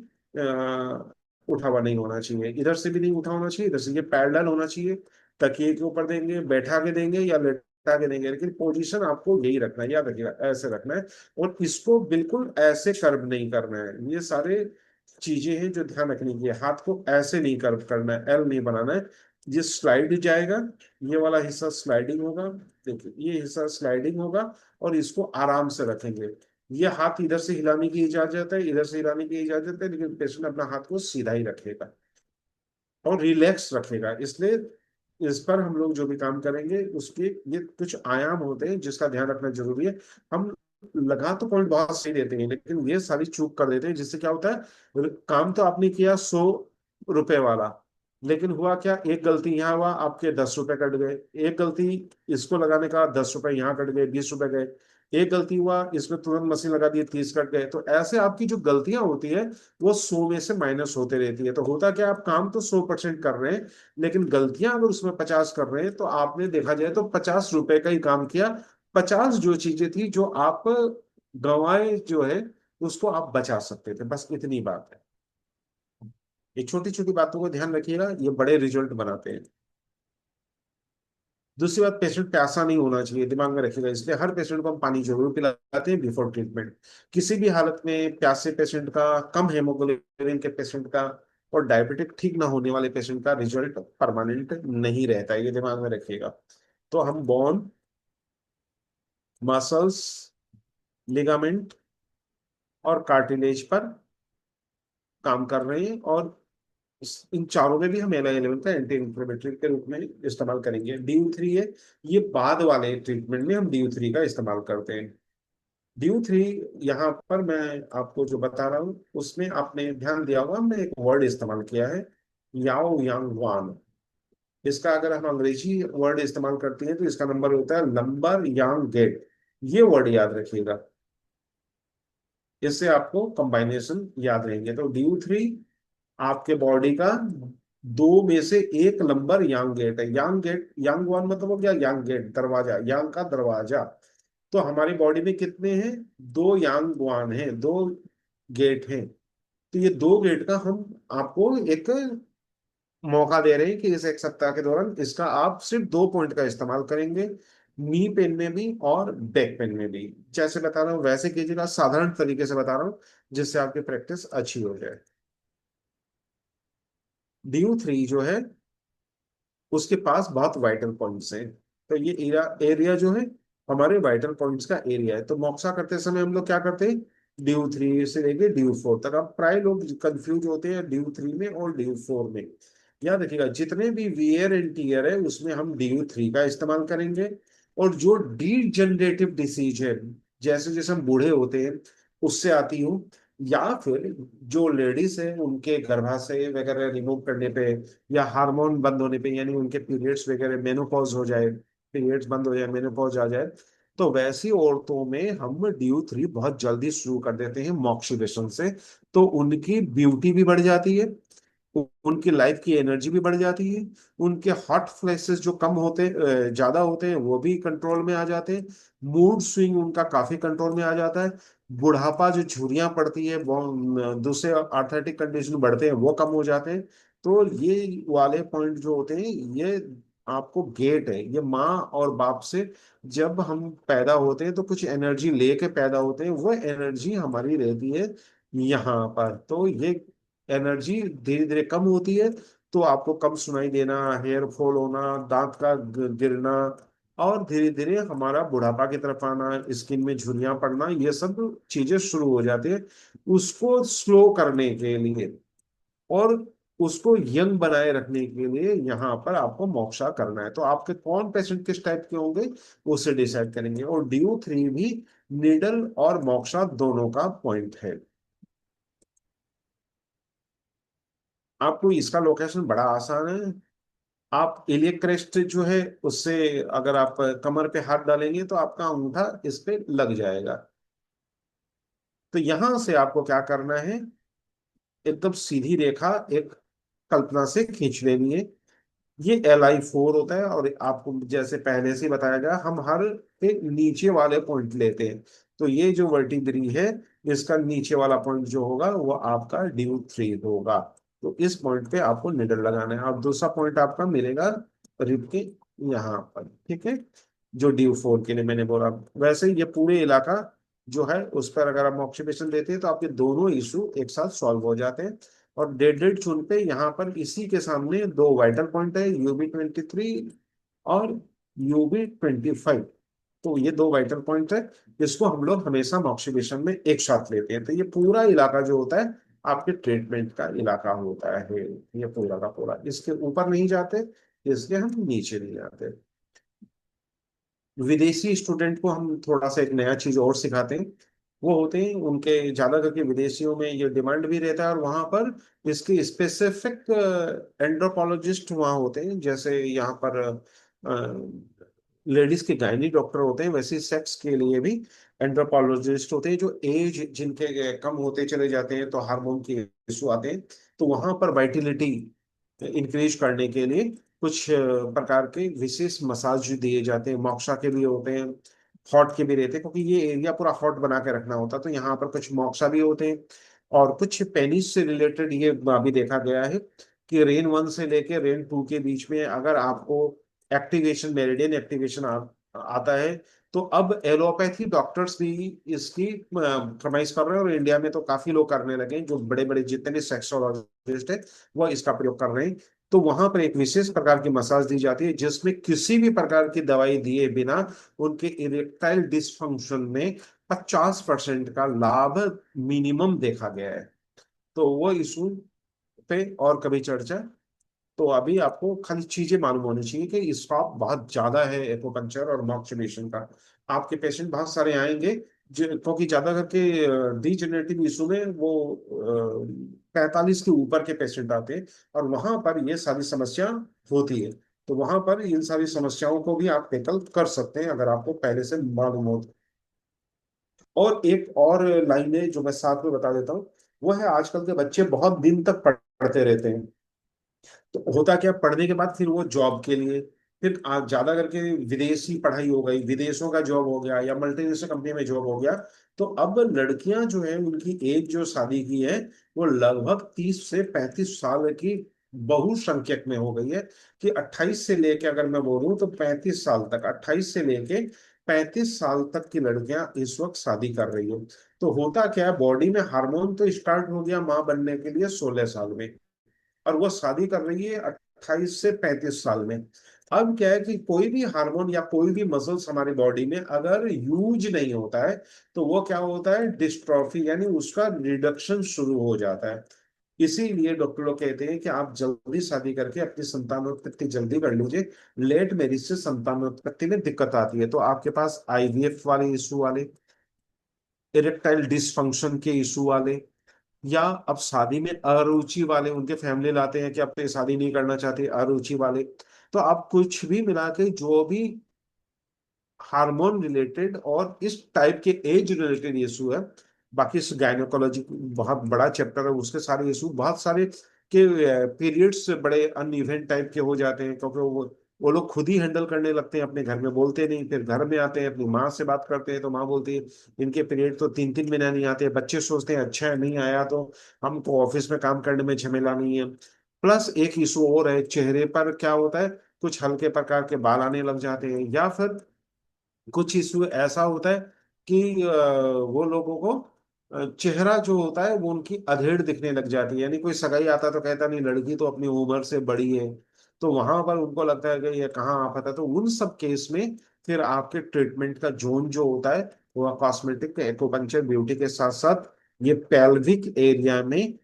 उठा हुआ नहीं होना चाहिए, इधर से भी नहीं उठा होना चाहिए, इधर से, ये पैरेलल होना चाहिए। तकिए के ऊपर देंगे, बैठा के देंगे या लेटा के देंगे, लेकिन पोजीशन आपको यही रखना है, याद रखिएगा, ऐसे रखना है। और इसको बिल्कुल ऐसे कर्व नहीं करना है, ये सारे चीजें हैं जो ध्यान रखने की है। हाथ को ऐसे नहीं कर्व करना है, एल नहीं बनाना है। ये स्लाइड जाएगा, ये वाला हिस्सा स्लाइडिंग होगा, देखिए ये हिस्सा स्लाइडिंग होगा। और इसको आराम से रखेंगे। ये हाथ इधर से हिलाने की इजाजत है, इधर से हिलाने की इजाजत है, लेकिन पेशेंट अपना हाथ को सीधा ही रखेगा और रिलैक्स रखेगा। इसलिए इस पर हम लोग जो भी काम करेंगे उसके ये कुछ आयाम होते हैं जिसका ध्यान रखना जरूरी है। हम लगा तो पॉइंट बहुत सही देते हैं, लेकिन ये सारी चूक कर देते हैं, जिससे क्या होता है, काम तो आपने किया 100 रुपए वाला, लेकिन हुआ क्या, एक गलती यहाँ हुआ, आपके 10 रुपए कट गए। एक गलती इसको लगाने का, 10 रुपए यहाँ कट गए, 20 रुपए गए। एक गलती हुआ, इसमें तुरंत मशीन लगा दी, 30 कट गए। तो ऐसे आपकी जो गलतियां होती है वो 100 में से माइनस होते रहती है। तो होता क्या, आप काम तो 100% कर रहे हैं, लेकिन गलतियां अगर उसमें 50 कर रहे हैं, तो आपने देखा जाए तो 50 रुपए का ही काम किया। 50 जो चीजें थी जो आप गंवाए जो है, उसको आप बचा सकते थे, बस इतनी बात है। ये छोटी छोटी बातों को ध्यान रखिएगा, ये बड़े रिजल्ट बनाते हैं। दूसरी बात, पेशेंट प्यासा नहीं होना चाहिए, दिमाग में रखिएगा, इसलिए हर पेशेंट को हम पानी जरूर पिलाते हैं बिफोर ट्रीटमेंट। किसी भी हालत में प्यासे पेशेंट का, कम हेमोग्लोबिन के पेशेंट का और डायबिटिक ठीक ना होने वाले पेशेंट का रिजल्ट परमानेंट नहीं रहता है, ये दिमाग में रखिएगा। तो हम बोन, मसल्स, लिगामेंट और कार्टिलेज पर काम कर रहे हैं, और इन चारों में भी हम LI11 का एंटी इंफ्लेमेटरी के रूप में इस्तेमाल करेंगे। DU3 है, ये बाद वाले ट्रीटमेंट में हम DU3 का इस्तेमाल करते हैं। DU3, यहाँ पर मैं आपको जो बता रहा हूँ उसमें आपने ध्यान दिया होगा, हमने एक वर्ड इस्तेमाल किया है, याओ यांग वान। इसका अगर हम अंग्रेजी वर्ड इस्तेमाल करते हैं तो इसका नंबर होता है लंबर यांग गेट। ये वर्ड याद रखिएगा, इससे आपको कंबाइनेशन याद रहेंगे। तो DU3 आपके बॉडी का दो में से एक नंबर यांग गेट है। यांग गेट, यांग वन मतलब हो गया यांग गेट, दरवाजा, यांग का दरवाजा। तो हमारी बॉडी में कितने हैं, दो यांग वन हैं, दो गेट हैं। तो ये दो गेट का हम आपको एक मौका दे रहे हैं कि इस एक सप्ताह के दौरान इसका आप सिर्फ 2 पॉइंट का इस्तेमाल करेंगे, नी पेन में भी और बैक पेन में भी। जैसे बता रहा हूँ वैसे कीजिएगा, साधारण तरीके से बता रहा हूँ, जिससे आपकी प्रैक्टिस अच्छी हो जाए। DU3 जो है उसके पास बहुत वाइटल पॉइंट्स हैं। तो ये एरिया एरिया जो है हमारे वाइटल पॉइंट्स का एरिया है। तो मॉक्सा करते समय हम लोग क्या करते हैं, DU3 से लेके DU4 तक। अब प्राय लोग कंफ्यूज होते हैं DU3 में और DU4 में। याद रखिएगा, जितने भी वियर एंड टीयर है उसमें हम DU3 का इस्तेमाल करेंगे। और जो डी जनरेटिव डिसीज है, जैसे जैसे हम बूढ़े होते हैं उससे आती हूँ, या फिर जो लेडीज है उनके गर्भाशय वगैरह रिमूव करने पे, या हार्मोन बंद होने पे, यानी उनके पीरियड्स वगैरह मेनोपॉज हो जाए, पीरियड्स बंद हो जाए, मेनोपॉज आ जाए, तो वैसी औरतों में हम DU3 बहुत जल्दी शुरू कर देते हैं मॉक्सिवेशन से। तो उनकी ब्यूटी भी बढ़ जाती है, उनकी लाइफ की एनर्जी भी बढ़ जाती है, उनके हॉट फ्लैशेस जो कम होते ज्यादा होते हैं वो भी कंट्रोल में आ जाते हैं, मूड स्विंग उनका काफी कंट्रोल में आ जाता है, बुढ़ापा जो झुर्रियां पड़ती है वो दूसरे आर्थराइटिक कंडीशन बढ़ते हैं वो कम हो जाते हैं। तो ये वाले पॉइंट जो होते हैं, ये आपको गेट है, ये माँ और बाप से जब हम पैदा होते हैं तो कुछ एनर्जी लेके पैदा होते हैं, वो एनर्जी हमारी रहती है यहाँ पर। तो ये एनर्जी धीरे धीरे कम होती है, तो आपको कम सुनाई देना, हेयर फॉल होना, दांत का गिरना, और धीरे धीरे हमारा बुढ़ापा की तरफ आना, स्किन में झुर्रियां पड़ना, ये सब चीजें शुरू हो जाती है। उसको स्लो करने के लिए और उसको यंग बनाए रखने के लिए यहाँ पर आपको मोक्षा करना है। तो आपके कौन पेशेंट किस टाइप के होंगे उससे डिसाइड करेंगे। और DU3 भी निडल और मोक्षा दोनों का पॉइंट है। आपको इसका लोकेशन बड़ा आसान है। आप इलियक क्रेस्ट जो है उससे अगर आप कमर पे हाथ डालेंगे तो आपका अंगूठा इस पे लग जाएगा। तो यहां से आपको क्या करना है, एकदम सीधी रेखा एक कल्पना से खींच लेनी है। ये LI4 होता है, और आपको जैसे पहले से बताया गया, हम हर एक नीचे वाले पॉइंट लेते हैं। तो ये जो वर्टिब्री है, इसका नीचे वाला पॉइंट जो होगा वो आपका DU3 होगा। तो इस पॉइंट पे आपको निडल लगाना है, और दूसरा पॉइंट आपका मिलेगा रिब के यहाँ पर, ठीक है, जो ड्यू 4 के लिए मैंने बोला। वैसे ये पूरे इलाका जो है उस पर अगर आप ऑक्सीडेशन देते हैं तो आपके दोनों इशू एक साथ सॉल्व हो जाते हैं। और डेड डेड चून पे यहाँ पर इसी के सामने दो वाइटल पॉइंट है, UB23 और UB25। तो ये दो वाइटल पॉइंट है, इसको हम लोग हमेशा ऑक्सीडेशन में एक साथ लेते हैं। तो ये पूरा इलाका जो होता है आपके ट्रीटमेंट का इलाका होता है, ये पूरा का पूरा। इसके ऊपर नहीं जाते, इसके हम नीचे नहीं जाते। विदेशी स्टूडेंट को हम थोड़ा सा एक नया चीज और सिखाते हैं। वो होते हैं उनके ज्यादा करके विदेशियों में ये डिमांड भी रहता है, और वहां पर इसके स्पेसिफिक एंड्रोपोलॉजिस्ट वहाँ होते हैं। जैसे यहाँ पर लेडीज के गायनी डॉक्टर होते हैं, वैसे सेक्स के लिए भी एंड्रोपोलॉजिस्ट होते हैं, जो एज जिनके कम होते चले जाते हैं तो हार्मोन के इशू आते हैं। तो वहां पर वाइटिलिटी इंक्रीज करने के लिए कुछ प्रकार के विशेष मसाज दिए जाते हैं। मोक्सा के भी होते हैं, हॉट के भी रहते हैं, क्योंकि ये एरिया पूरा हॉट बना के रखना होता है। तो यहाँ पर कुछ मोक्सा भी होते हैं। और कुछ पेनिस से रिलेटेड ये अभी देखा गया है कि रेन 1 से लेके रेन 2 के बीच में अगर आपको एक्टिवेशन, मेरिडियन एक्टिवेशन आता है, तो अब एलोपैथी डॉक्टर्स भी इसकी फरमाइश कर रहे हैं। और इंडिया में तो काफी लोग करने लगे हैं, जो बड़े बड़े जितने सेक्सोलॉजिस्ट है वो इसका प्रयोग कर रहे हैं। तो वहां पर एक विशेष प्रकार की मसाज दी जाती है, जिसमें किसी भी प्रकार की दवाई दिए बिना उनके इरेक्टाइल डिसफंक्शन में 50% का लाभ मिनिमम देखा गया है। तो वो इशू पे और कभी चर्चा। तो अभी आपको खाली चीजें मालूम होनी चाहिए कि स्कोप बहुत ज्यादा है एक्यूपंक्चर और मॉक्सिबेशन का। आपके पेशेंट बहुत सारे आएंगे, क्योंकि ज्यादा करके डीजेनरेटिव इशू में वो 45 के ऊपर के पेशेंट आते हैं, और वहां पर ये सारी समस्या होती है। तो वहां पर इन सारी समस्याओं को भी आप टैकल कर सकते हैं अगर आपको पहले से मालूम हो। और एक और लाइन है जो मैं साथ में बता देता हूँ, वो है आजकल के बच्चे बहुत दिन तक पढ़ते रहते हैं। तो होता क्या, पढ़ने के बाद फिर वो जॉब के लिए, फिर ज्यादा करके विदेशी पढ़ाई हो गई, विदेशों का जॉब हो गया, या मल्टीनेशनल कंपनी में जॉब हो गया। तो अब लड़कियां जो है उनकी एज जो शादी की है वो लगभग 30 से 35 साल की बहुसंख्यक में हो गई है। कि 28 से लेके, अगर मैं बोलूं तो 35 साल तक, 28 से लेके 35 साल तक की लड़कियां इस वक्त शादी कर रही है। तो होता क्या है, बॉडी में हार्मोन तो स्टार्ट हो गया माँ बनने के लिए 16 साल में, और वो शादी कर रही है 28 से 35 साल में। अब क्या है कि कोई भी हार्मोन या कोई भी मसल्स हमारी बॉडी में अगर यूज नहीं होता है, तो वो क्या होता है, डिस्ट्रॉफी, यानी उसका रिडक्शन शुरू हो जाता है। इसीलिए डॉक्टर लोग कहते हैं कि आप जल्दी शादी करके अपनी संतानोत्पत्ति जल्दी कर लीजिए। लेट मैरिज से संतानोत्पत्ति में दिक्कत आती है। तो आपके पास IVF वाले इशू वाले, इरेक्टाइल डिसफंक्शन के इशू वाले, या अब शादी में अरुचि वाले, उनके फैमिली लाते हैं कि अब तो ये शादी नहीं करना चाहते, अरुचि वाले। तो आप कुछ भी मिला के जो भी हार्मोन रिलेटेड और इस टाइप के एज रिलेटेड इशू है, बाकी इस गायनोकोलॉजी बहुत बड़ा चैप्टर है, उसके सारे इशू बहुत सारे के पीरियड्स बड़े अनइवन टाइप के हो जाते हैं, क्योंकि वो लोग खुद ही हैंडल करने लगते हैं, अपने घर में बोलते नहीं। फिर घर में आते हैं, अपनी माँ से बात करते हैं, तो माँ बोलती है इनके पीरियड तो 3 3 महीना नहीं आते। बच्चे सोचते हैं अच्छा है नहीं आया तो हमको ऑफिस में काम करने में झमेला नहीं है। प्लस एक इशू और है, चेहरे पर क्या होता है, कुछ हल्के प्रकार के बाल आने लग जाते हैं, या फिर कुछ इशू ऐसा होता है कि वो लोगों को चेहरा जो होता है वो उनकी अधेड़ दिखने लग जाती है। यानी कोई सगाई आता तो कहता नहीं लड़की तो अपनी उम्र से बड़ी है। तो वहां पर उनको लगता है कि ये कहाँ आफत है। तो उन सब केस में फिर आपके ट्रीटमेंट का जोन जो होता है वो कॉस्मेटिक, एक्यूपंक्चर, ब्यूटी के साथ साथ ये पेल्विक एरिया में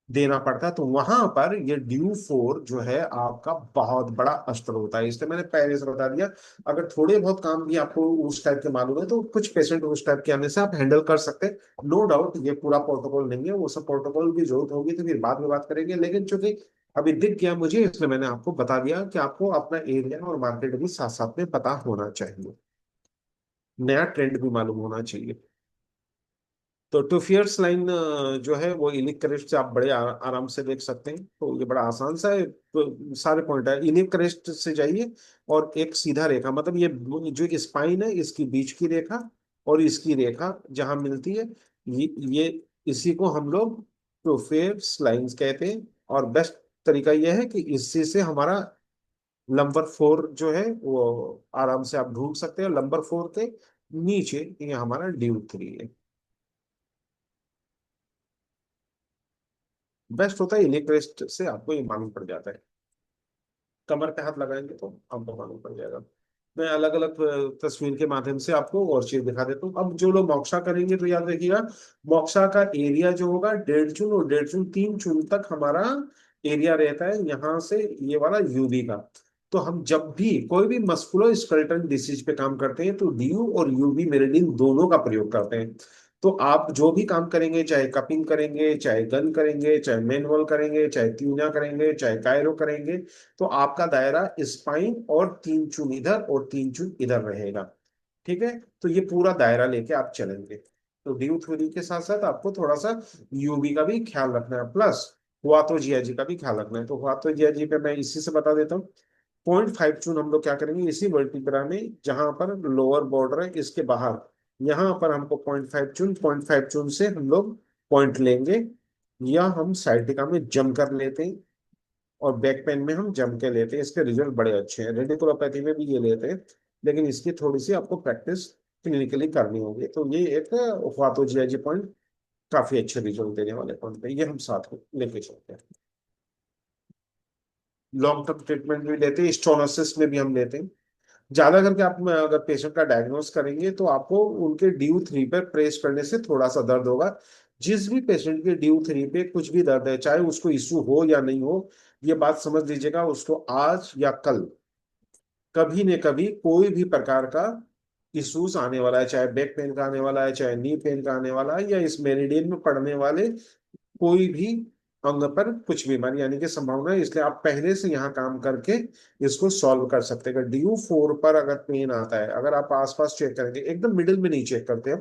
देना पड़ता है। तो वहां पर ये ड्यू 4 जो है आपका बहुत बड़ा अस्त्र होता है। इसलिए मैंने पहले से बता दिया, अगर थोड़े बहुत काम भी आपको उस टाइप के मालूम है तो कुछ पेशेंट उस टाइप के आने से आप हैंडल कर सकते हैं। नो डाउट ये पूरा प्रोटोकॉल नहीं है, वो सब प्रोटोकॉल की जरूरत होगी तो फिर बाद में बात करेंगे। लेकिन चूंकि अभी दिख गया मुझे, इसलिए मैंने आपको बता दिया कि आपको अपना एरिया और मार्केट भी साथ साथ में पता होना चाहिए, नया ट्रेंड भी मालूम होना चाहिए। तो टूफियर्स लाइन जो है वो इलिक क्रेस्ट से आप बड़े आराम से देख सकते हैं। तो ये बड़ा आसान सा है। तो सारे पॉइंट है, इलिक क्रेस्ट से जाइए और एक सीधा रेखा, मतलब ये जो स्पाइन है इसकी बीच की रेखा और इसकी रेखा जहां मिलती है, ये इसी को हम लोग टूफियर्स लाइंस कहते हैं। और बेस्ट तरीका यह है कि इससे से हमारा नंबर 4 जो है वो आराम से आप ढूंढ सकते हैं। नंबर 4 के नीचे ये हमारा ड्यू 3 है। बेस्ट होता है इलिक रेस्ट से आपको ये मालूम पड़ जाता है। कमर पे हाथ लगाएंगे तो आपको मालूम पड़ जाएगा। मैं अलग अलग तस्वीर के माध्यम से आपको और चीज दिखा देता हूँ। अब जो लोग मोक्षा करेंगे तो याद रखिएगा, मोक्षा का एरिया जो होगा 1.5 जून और 1.5 जून 3 जून तक हमारा एरिया रहता है यहाँ से ये वाला यूवी का। तो हम जब भी कोई भी मस्कुलो स्केलेटल डिसीज पे काम करते हैं तो डीयू और यूवी मेरिडियन दोनों का प्रयोग करते हैं। तो आप जो भी काम करेंगे, चाहे कपिंग करेंगे, चाहे गन करेंगे, चाहे मैनुअल करेंगे, चाहे ट्यूना करेंगे, चाहे कायरो करेंगे, तो आपका दायरा स्पाइन और 3 चुन इधर और 3 चुन इधर रहेगा। ठीक है, तो ये पूरा दायरा लेके आप चलेंगे। तो ड्यू थ्योरी के साथ साथ आपको थोड़ा सा यूवी का भी ख्याल रखना है, प्लस हुआतो जियाजी का भी ख्याल रखना है। तो हुआतो जियाजी पे मैं इसी से बता देता हूँ। 0.5 चून हम लोग क्या करेंगे, इसी वर्टिब्रा में जहां पर लोअर बॉर्डर है इसके बाहर, यहाँ पर हमको 0.5 चून से हम लोग पॉइंट लेंगे, या हम साइटिका में जम कर लेते हैं और बैक पेन में हम जम के लेते हैं। इसके रिजल्ट बड़े अच्छे हैं। रेडिकुलोपैथी में भी ये लेते हैं, लेकिन इसकी थोड़ी सी आपको प्रैक्टिस क्लिनिकली करनी होगी। तो ये एक पाथोजियाजी पॉइंट काफी अच्छे रिजल्ट देने वाले पॉइंट है, ये हम साथ में लेके चलते हैं। लॉन्ग टर्म ट्रीटमेंट भी लेते हैं, स्टोनोसिस में भी हम लेते हैं। ज्यादा करके आप अगर पेशेंट का डायग्नोस करेंगे तो आपको उनके ड्यू 3 पर प्रेस करने से थोड़ा सा दर्द होगा। जिस भी पेशेंट के ड्यू 3 पे कुछ भी दर्द है, चाहे उसको इश्यू हो या नहीं हो, ये बात समझ लीजिएगा, उसको आज या कल कभी न कभी कोई भी प्रकार का इश्यूज आने वाला है। चाहे बैक पेन का आने वाला है, चाहे नी पेन का आने वाला है, या इस मेरिडियन में पड़ने वाले कोई भी अंग पर कुछ बीमारी आने की संभावना है। इसलिए आप पहले से यहाँ काम करके इसको सॉल्व कर सकते हैं। अगर ड्यू 4 पर अगर पेन आता है, अगर आप आसपास चेक करेंगे, एकदम मिडिल में नहीं चेक करते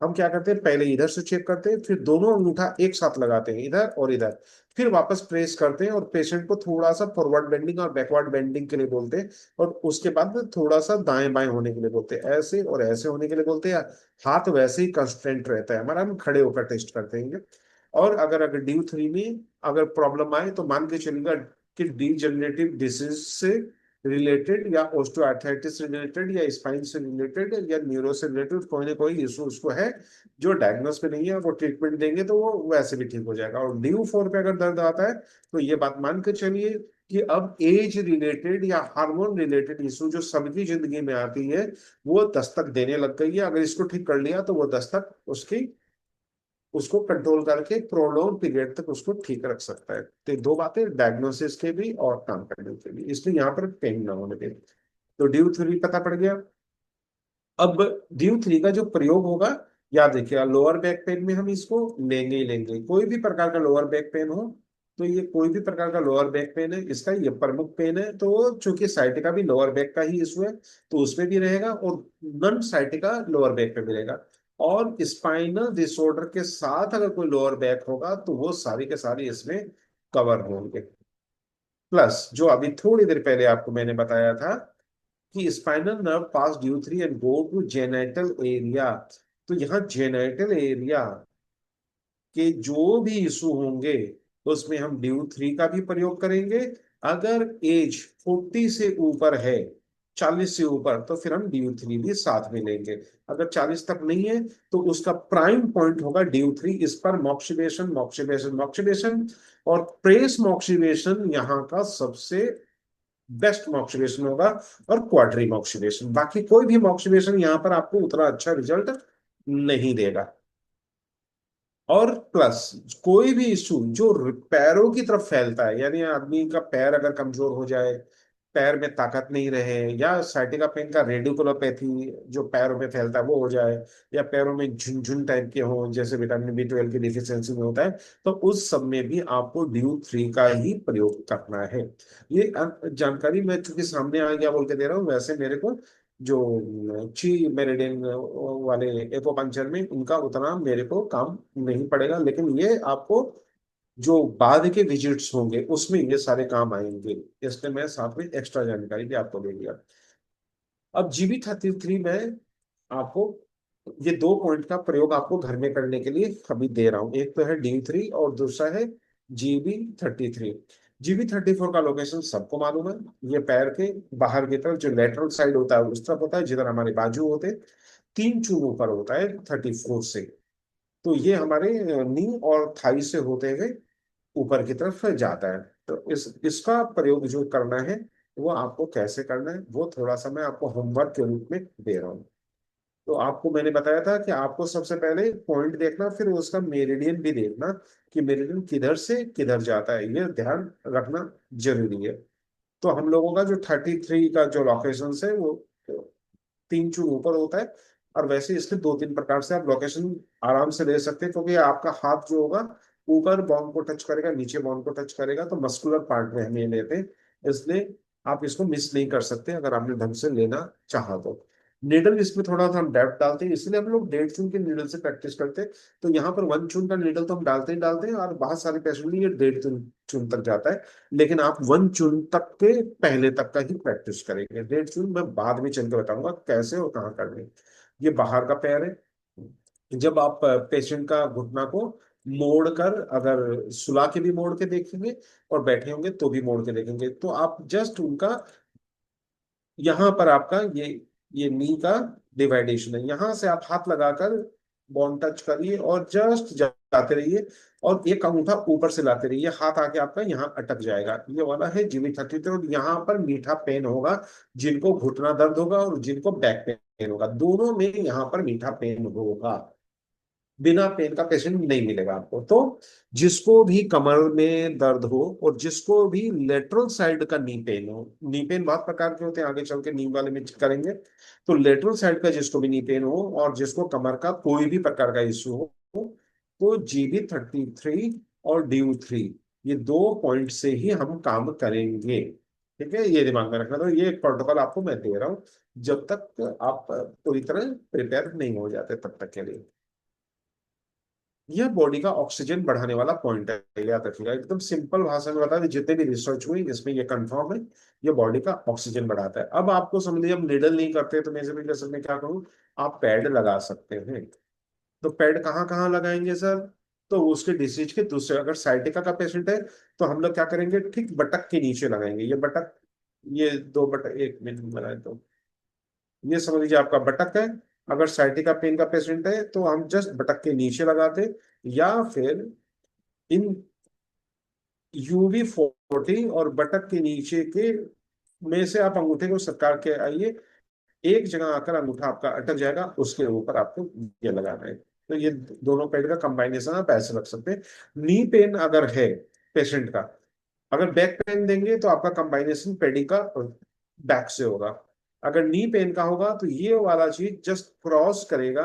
हम क्या करते हैं, पहले इधर से चेक करते हैं, फिर दोनों अंगूठा एक साथ लगाते हैं इधर और इधर, फिर वापस प्रेस करते हैं और पेशेंट को थोड़ा सा फॉरवर्ड बेंडिंग और बैकवर्ड बेंडिंग के लिए बोलते हैं, और उसके बाद में थोड़ा सा दाएं बाएं होने के लिए बोलते हैं, ऐसे और ऐसे होने के लिए बोलते हैं। हाथ वैसे ही कंस्ट्रेंट रहता है हमारा, हम खड़े होकर टेस्ट करते हैं। और अगर अगर ड्यू 3 में अगर प्रॉब्लम आए तो मान के चलिएगा कि डीजनरेटिव डिसीज से रिलेटेड, या ऑस्टियोआर्थराइटिस से रिलेटेड, या स्पाइन से रिलेटेड, या न्यूरो से रिलेटेड कोई ना कोई इशू उसको है जो डायग्नोस पे नहीं है, वो ट्रीटमेंट देंगे तो वो वैसे भी ठीक हो जाएगा। और ड्यू 4 पे अगर दर्द आता है तो ये बात मान के चलिए कि अब एज रिलेटेड या हार्मोन रिलेटेड इशू जो सबकी जिंदगी में आती है वो दस्तक देने लग गई है। अगर इसको ठीक कर लिया तो वो दस्तक उसकी उसको कंट्रोल करके प्रोलॉन्ग पीरियड तक उसको ठीक रख सकता है। तो ये दो बातें डायग्नोसिस के भी और काम करने के भी, इसलिए यहाँ पर पेन ना होने दें। तो ड्यू 3 पता पड़ गया। अब ड्यू 3 का जो प्रयोग होगा, याद रखिएगा, लोअर बैक पेन में हम इसको लेंगे ही लेंगे। कोई भी प्रकार का लोअर बैक पेन हो, तो ये कोई भी प्रकार का लोअर बैक पेन है, इसका ये प्रमुख पेन है, तो चूंकि साइटिका भी लोअर बैक का ही इशू है तो उसमें भी रहेगा, और नन साइटिका लोअर बैक पे भी रहेगा। और स्पाइनल डिसऑर्डर के साथ अगर कोई लोअर बैक होगा तो वो सारी के सारी इसमें कवर होंगे। प्लस जो अभी थोड़ी देर पहले आपको मैंने बताया था कि spinal nerve pass due 3 and go to genital area. तो यहाँ जेनाइटल एरिया के जो भी इशू होंगे उसमें हम ड्यू 3 का भी प्रयोग करेंगे। अगर एज 40 से ऊपर है, 40 से ऊपर, तो फिर हम ड्यू 3 भी साथ में लेंगे। अगर 40 तक नहीं है तो उसका प्राइम पॉइंट होगा ड्यू 3। इस पर मॉक्सिबेशन मॉक्सिबेशन मॉक्सिबेशन और प्रेस मॉक्सिबेशन यहाँ का सबसे बेस्ट मॉक्सिबेशन होगा, और क्वाड्री मॉक्सिबेशन। बाकी कोई भी मॉक्सिबेशन यहाँ पर आपको उतना अच्छा रिजल्ट नहीं देगा। और प्लस कोई भी इशू जो पैरों की तरफ फैलता है, यानी आदमी का पैर अगर कमजोर हो जाए, पैर में ताकत नहीं रहे, या साइटिका पेन का रेडिकुलोपैथी जो पैरों में फैलता है वो हो जाए, या पैरों में झुनझुन टाइप के हो जैसे विटामिन B12 की डिफिशियंसी में होता है, तो उस सब में भी आपको ड्यू 3 का ही प्रयोग करना है। ये जानकारी मैं चूंकि सामने आ गया बोल के दे रहा हूँ, वैसे मेरे को जो ची मेरिडियन वाले एक्वापंचर में उनका उतना मेरे को काम नहीं पड़ेगा, लेकिन ये आपको जो बाद के विजिट्स होंगे उसमें ये सारे काम आएंगे। इसलिए मैं साथ में एक्स्ट्रा जानकारी भी आपको दे दिया। अब GB 33 में आपको ये दो पॉइंट का प्रयोग आपको घर में करने के लिए अभी दे रहा हूँ। एक तो है ड्यू 3 और दूसरा है GB33। GB34 का लोकेशन सबको मालूम है। ये पैर के बाहर की तरफ जो लेटरल साइड होता है उस तरफ होता है, जिधर हमारे बाजू होते हैं। 3 चून ऊपर होता है 34 से। तो ये हमारे नी और थाई से होते हुए ऊपर की तरफ जाता है। तो इसका प्रयोग जो करना है वो आपको कैसे करना है वो थोड़ा सा मैं आपको होमवर्क के रूप में दे रहा हूँ। तो आपको मैंने बताया था कि आपको सबसे पहले पॉइंट देखना, फिर उसका मेरिडियन भी देखना कि मेरिडियन किधर से किधर जाता है, ये ध्यान रखना जरूरी है। तो हम लोगों का जो 33 का जो लोकेशन है वो 3 चून ऊपर होता है। और वैसे इसके 2-3 प्रकार से आप लोकेशन आराम से ले सकते हैं, क्योंकि आपका हाथ जो होगा ऊपर बाउंड को टच करेगा, नीचे बाउंड को टच करेगा, तो मस्कुलर पार्ट में हम ये लेते हैं। इसलिए आप इसको मिस नहीं कर सकते अगर आपने ढंग से लेना चाहा तो। निडल इसमें थोड़ा सा हम डेप्थ डालते हैं, इसलिए हम लोग 1.5 चून के निडल से प्रैक्टिस करते हैं। तो यहाँ पर 1 चून का निडल तो हम डालते ही डालते हैं, और बहुत सारे पेशेंट में ये 1.5 चून तक जाता है। लेकिन आप 1 चून तक के पहले तक का ही प्रैक्टिस करेंगे। 1.5 चून मैं बाद में चल के बताऊंगा कैसे और कहाँ करने। ये बाहर का पैर है। जब आप पेशेंट का घुटना को मोड़ कर, अगर सुला के भी मोड़ के देखेंगे और बैठे होंगे तो भी मोड़ के देखेंगे, तो आप जस्ट उनका यहाँ पर आपका ये नी का डिवाइडेशन है, यहाँ से आप हाथ लगाकर बॉन्ड टच करिए और जस्ट जाते रहिए। और एक अंगूठा ऊपर से लाते रहिए, हाथ आके आपका यहाँ अटक जाएगा। ये वाला है GB33। और यहाँ पर मीठा पेन होगा जिनको घुटना दर्द होगा और जिनको बैक पेन होगा, दोनों में यहाँ पर मीठा पेन होगा। बिना पेन का पेशेंट नहीं मिलेगा आपको। तो जिसको भी कमर में दर्द हो और जिसको भी लेटरल साइड का नी पेन हो, नी पेन बहुत प्रकार के होते हैं, आगे चल के नी वाले में करेंगे। तो लेटरल साइड का जिसको भी नी पेन हो और जिसको कमर का कोई भी प्रकार का इश्यू हो, तो GB33 और DU3, ये 2 पॉइंट से ही हम काम करेंगे। ठीक है, ये दिमाग में रखना। तो ये एक प्रोटोकॉल आपको मैं दे रहा हूँ, जब तक आप पूरी तरह प्रिपेयर नहीं हो जाते तब तक के लिए। यह बॉडी का ऑक्सीजन बढ़ाने वाला पॉइंट है, याद रखिएगा। एकदम सिंपल भाषा में बता दें, जितने भी रिसर्च हुई इसमें ये कंफर्म है, ये बॉडी का ऑक्सीजन बढ़ाता है। अब आपको समझ लीजिए हम निडल नहीं करते, तो मेजर में क्या करूँ, आप पैड लगा सकते हैं। तो पैड कहाँ कहाँ लगाएंगे सर? तो उसके डिसीज के दूसरे, अगर साइटिका का पेशेंट है तो हम लोग क्या करेंगे, ठीक बटक के नीचे लगाएंगे। ये बटक, ये 2 बटक, 1 मिनट बनाए तो ये समझ लीजिए आपका बटक है। अगर साइटिका पेन का पेशेंट है तो हम जस्ट बटक के नीचे लगाते, या फिर इन UB40 और बटक के नीचे के में से आप अंगूठे को सरकार के आइए, एक जगह आकर अंगूठा आपका अटक जाएगा, उसके ऊपर आपको ये लगाना है। तो ये दोनों पेड का कंबाइनेशन आप ऐसे रख सकते हैं। नी पेन अगर है पेशेंट का, अगर बैक पेन देंगे तो आपका कंबाइनेशन पेडी का बैक से होगा। अगर नी पेन का होगा तो ये वाला चीज जस्ट क्रॉस करेगा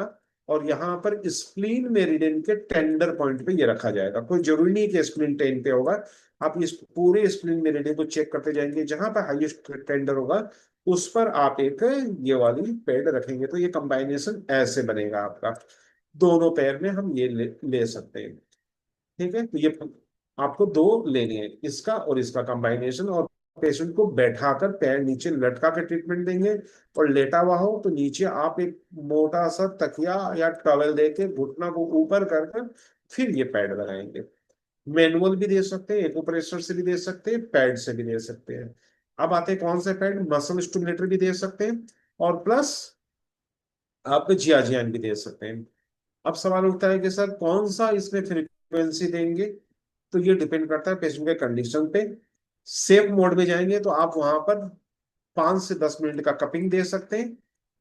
और यहाँ पर स्प्लीन मेरिडियन के टेंडर पॉइंट पे ये रखा जाएगा। कोई जरूरी नहीं कि स्प्लीन 10 पे होगा, आप इस पूरे स्प्लीन मेरिडियन को चेक करते जाएंगे, जहां पर हाईएस्ट टेंडर होगा उस पर आप एक ये वाली पैड रखेंगे। तो ये कंबाइनेशन ऐसे बनेगा आपका, दोनों पैर में हम ये ले सकते हैं। ठीक है, तो ये आपको 2 लेने हैं, इसका और इसका कंबाइनेशन। और पेशेंट को बैठाकर पैर नीचे लटका कर ट्रीटमेंट देंगे, और लेटा हुआ हो तो नीचे आप एक मोटा सा तकिया या टॉवेल दे के घुटना को ऊपर कर कर फिर ये पैड लगाएंगे। मैनुअल भी दे सकते हैं, एक्यूप्रेशर से भी दे सकते हैं, पैड से भी दे सकते हैं। अब आते हैं कौन से पैड, मसल स्टिमुलेटर भी दे सकते हैं, और प्लस आप जियाजियान भी दे सकते हैं। अब सवाल उठता है कि सर कौन सा इसमें फ्रीक्वेंसी देंगे? तो ये डिपेंड करता है पेशेंट के कंडीशन पे। सेफ मोड में जाएंगे तो आप वहां पर 5 से 10 मिनट का कपिंग दे सकते हैं,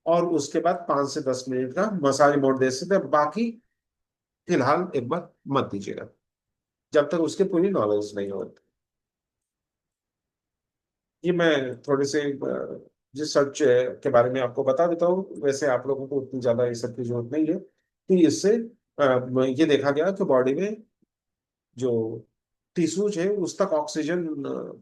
और उसके बाद 5 से 10 मिनट का मसाज मोड दे सकते हैं। बाकी फिलहाल एक बार मत दीजिएगा जब तक उसके पूरी नॉलेज नहीं हो। ये मैं थोड़े से जिस सर्च के बारे में आपको बता देता हूँ, वैसे आप लोगों को उतनी ज्यादा इस सब की जरूरत नहीं है। तो इससे ये देखा गया कि बॉडी में जो टिश्यूज है उस तक ऑक्सीजन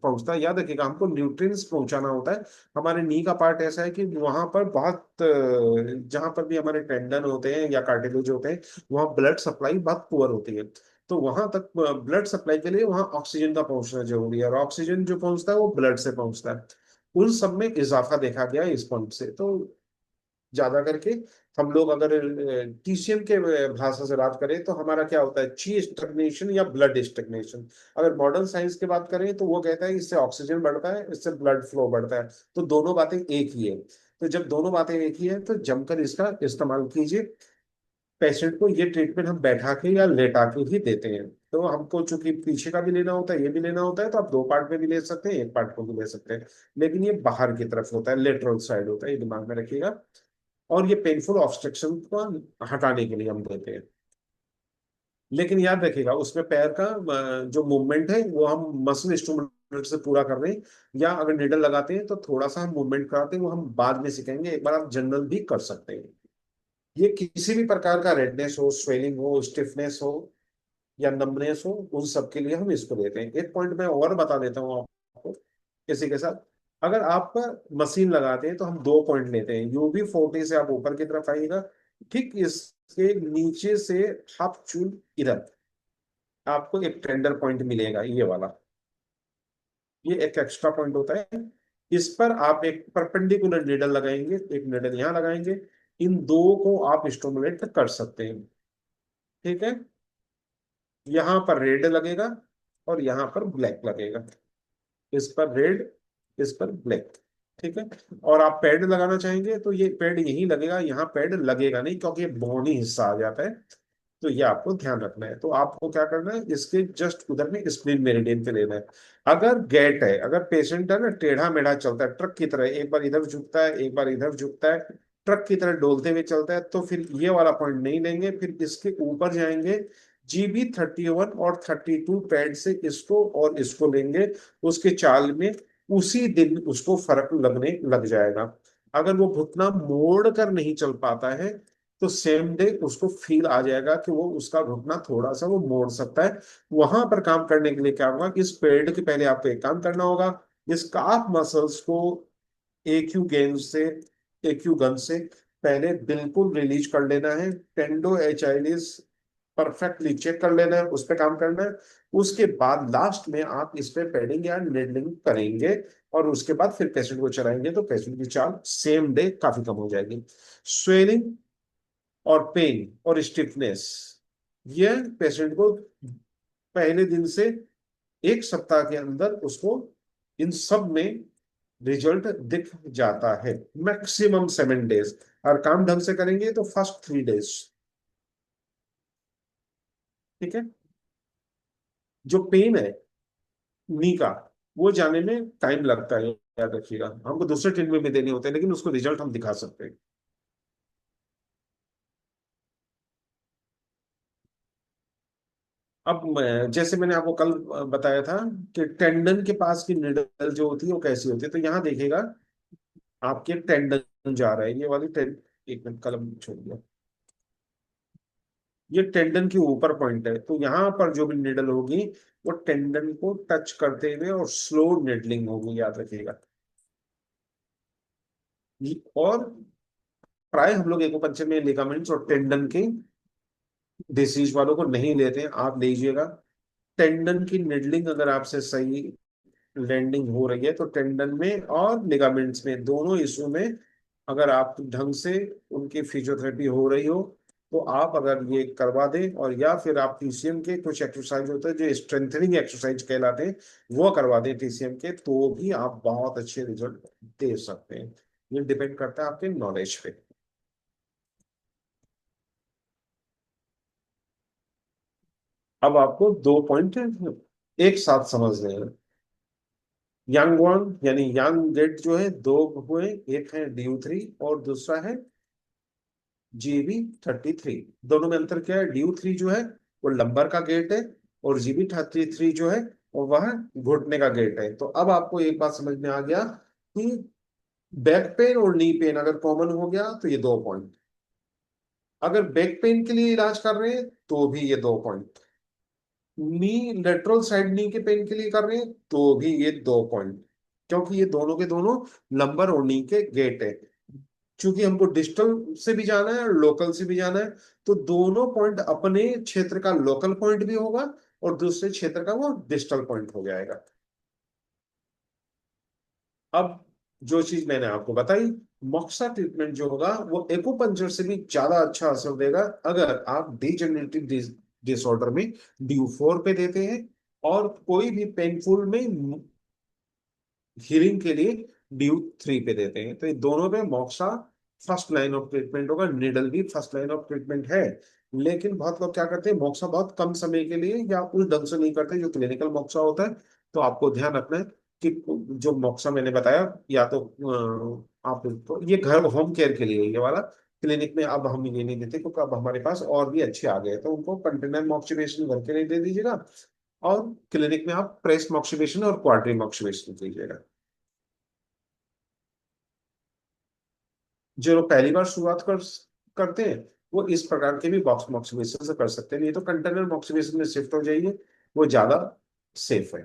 पहुंचता है। याद रखिएगा, हमको न्यूट्रिएंट्स पहुंचाना होता है। हमारे नी का पार्ट ऐसा है कि वहां पर बहुत जहां पर भी हमारे टेंडन होते हैं या कार्टिलेज होते हैं, वहां ब्लड सप्लाई बहुत पुअर होती है। तो वहां तक ब्लड सप्लाई के लिए वहां ऑक्सीजन का पहुंचना जरूरी है, और ऑक्सीजन जो पहुंचता है वो ब्लड से पहुंचता है। उन सब में इजाफा देखा गया है इस पॉइंट से। तो ज्यादा करके हम लोग अगर टीसीएम के भाषा से बात करें तो हमारा क्या होता है, ची स्टैग्नेशन या ब्लड स्टैग्नेशन। अगर मॉडर्न साइंस की बात करें तो वो कहता है इससे ऑक्सीजन बढ़ता है, इससे ब्लड फ्लो बढ़ता है। तो दोनों बातें एक ही है। तो जब दोनों बातें एक ही है तो जमकर इसका इस्तेमाल कीजिए। पेशेंट को ये ट्रीटमेंट हम बैठा के या लेटा के ही देते हैं। तो हमको चूंकि पीछे का भी लेना होता है, ये भी लेना होता है, तो आप दो पार्ट में भी ले सकते हैं, एक पार्ट को भी ले सकते हैं। लेकिन ये बाहर की तरफ होता है, लेटरल साइड होता है, ये दिमाग में रखिएगा। और ये पेनफुल ऑब्स्ट्रक्शन को हटाने के लिए हम देते हैं। लेकिन याद रखिएगा उसमें पैर का जो मूवमेंट है वो हम मसल इंस्ट्रूमेंट से पूरा कर रहे हैं, या अगर निडल लगाते हैं तो थोड़ा सा हम मूवमेंट कराते हैं, वो हम बाद में सीखेंगे। एक बार आप जनरल भी कर सकते हैं। ये किसी भी प्रकार का रेडनेस हो, स्वेलिंग हो, स्टिफनेस हो या नमनेस हो, उन सब के लिए हम इसको देते हैं। एक पॉइंट मैं और बता देता हूँ आपको इसी के साथ। अगर आप मशीन लगाते हैं तो हम दो पॉइंट लेते हैं। UB40 से आप ऊपर की तरफ आइएगा, ठीक इसके नीचे से हाफ चूल इधर आपको एक टेंडर पॉइंट मिलेगा, ये वाला। ये एक एक्स्ट्रा पॉइंट होता है। इस पर आप एक परपेंडिकुलर नीडल लगाएंगे, एक नीडल यहाँ लगाएंगे। इन दो को आप स्टिमुलेट कर सकते हैं। ठीक है, यहाँ पर रेड लगेगा और यहाँ पर ब्लैक लगेगा। इस पर रेड, इस पर ब्लैक। ठीक है। और आप पैड लगाना चाहेंगे तो ये पैड यही लगेगा, यहाँ पैड लगेगा नहीं क्योंकि ये बोनी हिस्सा आ जाता है। तो ये आपको ध्यान रखना है। तो आपको क्या करना है, इसके जस्ट उधर में स्प्लीन मेरिडियन पे लेना है। अगर गैट है, अगर पेशेंट है ना टेढ़ा मेढ़ा चलता है ट्रक की तरह, एक बार इधर झुकता है एक बार इधर झुकता है, ट्रक की तरह डोलते हुए चलता है, तो फिर ये वाला पॉइंट नहीं लेंगे, फिर इसके ऊपर जाएंगे। GB31 और 32 पैड से इसको और इसको लेंगे। उसके चाल में उसी दिन उसको फर्क लगने लग जाएगा। अगर वो घुटना मोड़ कर नहीं चल पाता है तो सेम डे उसको फील आ जाएगा कि वो उसका घुटना थोड़ा सा वो मोड़ सकता है। वहां पर काम करने के लिए क्या होगा, इस पेड के पहले आपको एक काम करना होगा। इस काफ मसल्स को AQ गन से पहले बिल्कुल रिलीज कर लेना है। टेंडो एचाइलिस परफेक्टली चेक कर लेना है, उस पर काम करना है। उसके बाद लास्ट में आप इस पे पैडिंग या निडलिंग करेंगे और उसके बाद फिर पेशेंट को चलाएंगे तो पेशेंट की चाल सेम डे काफी कम हो जाएगी। स्वेलिंग और पेन और स्टिफनेस, ये पेशेंट को पहले दिन से एक सप्ताह के अंदर उसको इन सब में रिजल्ट दिख जाता है। मैक्सिमम 7 डेज, और काम ढंग से करेंगे तो फर्स्ट 3 डेज। ठीक है। जो पेन है नी का, वो जाने में टाइम लगता है, याद रखिएगा। हमको दूसरे ट्रीटमेंट भी देने होते हैं लेकिन उसको रिजल्ट हम दिखा सकते हैं। अब जैसे मैंने आपको कल बताया था कि टेंडन के पास की निडल जो होती है वो कैसी होती है, तो यहाँ देखिएगा आपके टेंडन जा रहा है, ये वाली एक मिनट कलम छोड़ दिया। ये टेंडन के ऊपर पॉइंट है, तो यहाँ पर जो भी निडल होगी वो टेंडन को टच करते हुए और स्लो निडलिंग होगी, याद रखिएगा। और प्राय हम लोग एक्यूपंक्चर में लिगामेंट्स और टेंडन के डिसीज वालों को नहीं लेते हैं, आप लीजिएगा। टेंडन की निडलिंग अगर आपसे सही लैंडिंग हो रही है तो टेंडन में और लिगामेंट्स में, दोनों इशू में अगर आप ढंग से उनकी फिजियोथेरेपी हो रही हो तो आप अगर ये करवा दें, और या फिर आप TCM के कुछ एक्सरसाइज होते हैं जो स्ट्रेंथनिंग एक्सरसाइज कहलाते हैं, वो करवा दें TCM के, तो भी आप बहुत अच्छे रिजल्ट दे सकते हैं। ये डिपेंड करता है आपके नॉलेज पे। अब आपको दो पॉइंट एक साथ समझने हैं। यांगवांग यानी यांग गेट जो है दो हुए, एक है DU3 और दूसरा है GB33। दोनों में अंतर क्या है, DU3 जो है वो लंबर का गेट है और GB33 जो है वो वह घुटने का गेट है। तो अब आपको एक बात समझ में आ गया कि बैक पेन और नी पेन अगर कॉमन हो गया तो ये दो पॉइंट, अगर बैक पेन के लिए इलाज कर रहे हैं तो भी ये दो पॉइंट, नी लेटरल साइड नी के पेन के लिए कर रहे हैं तो भी ये दो पॉइंट, क्योंकि ये दोनों के दोनों लंबर और नी के गेट है। चूंकि हमको डिजिटल से भी जाना है और लोकल से भी जाना है, तो दोनों पॉइंट अपने क्षेत्र का लोकल पॉइंट भी होगा और दूसरे क्षेत्र का वो डिजिटल पॉइंट हो जाएगा। अब जो चीज मैंने आपको बताई मोक्सा ट्रीटमेंट जो होगा वो एक्यूपंक्चर से भी ज्यादा अच्छा असर देगा अगर आप डिजेनरेटिव डिसऑर्डर में ड्यू 4 पे देते हैं, और कोई भी पेनफुल में हीलिंग के लिए ड्यू 3 पे देते हैं। तो ये दोनों पे moxa first line of treatment होगा, निडल भी फर्स्ट लाइन ऑफ ट्रीटमेंट है। लेकिन बहुत लोग क्या करते हैं, मोक्सा बहुत कम समय के लिए या उस ढंग से नहीं करते जो क्लिनिकल मोक्सा होता है। तो आपको ध्यान रखना है कि जो मोक्सा मैंने बताया, या तो आप तो ये घर होम केयर के लिए है ये वाला। क्लिनिक में अब हम ये नहीं देते क्योंकि अब हमारे पास और भी अच्छे आ गए हैं। तो उनको कंटेनर मॉक्सिवेशन घर के लिए दे दीजिएगा, और क्लिनिक में आप प्रेस मॉक्सिवेशन और क्वाड्री मॉक्सिवेशन दीजिएगा। जो लोग पहली बार शुरुआत करते हैं वो इस प्रकार के भी बॉक्स मॉक्सिवेशन से कर सकते हैं, नहीं तो कंटेनर मॉक्सिवेशन में शिफ्ट हो जाइए, वो ज्यादा सेफ है।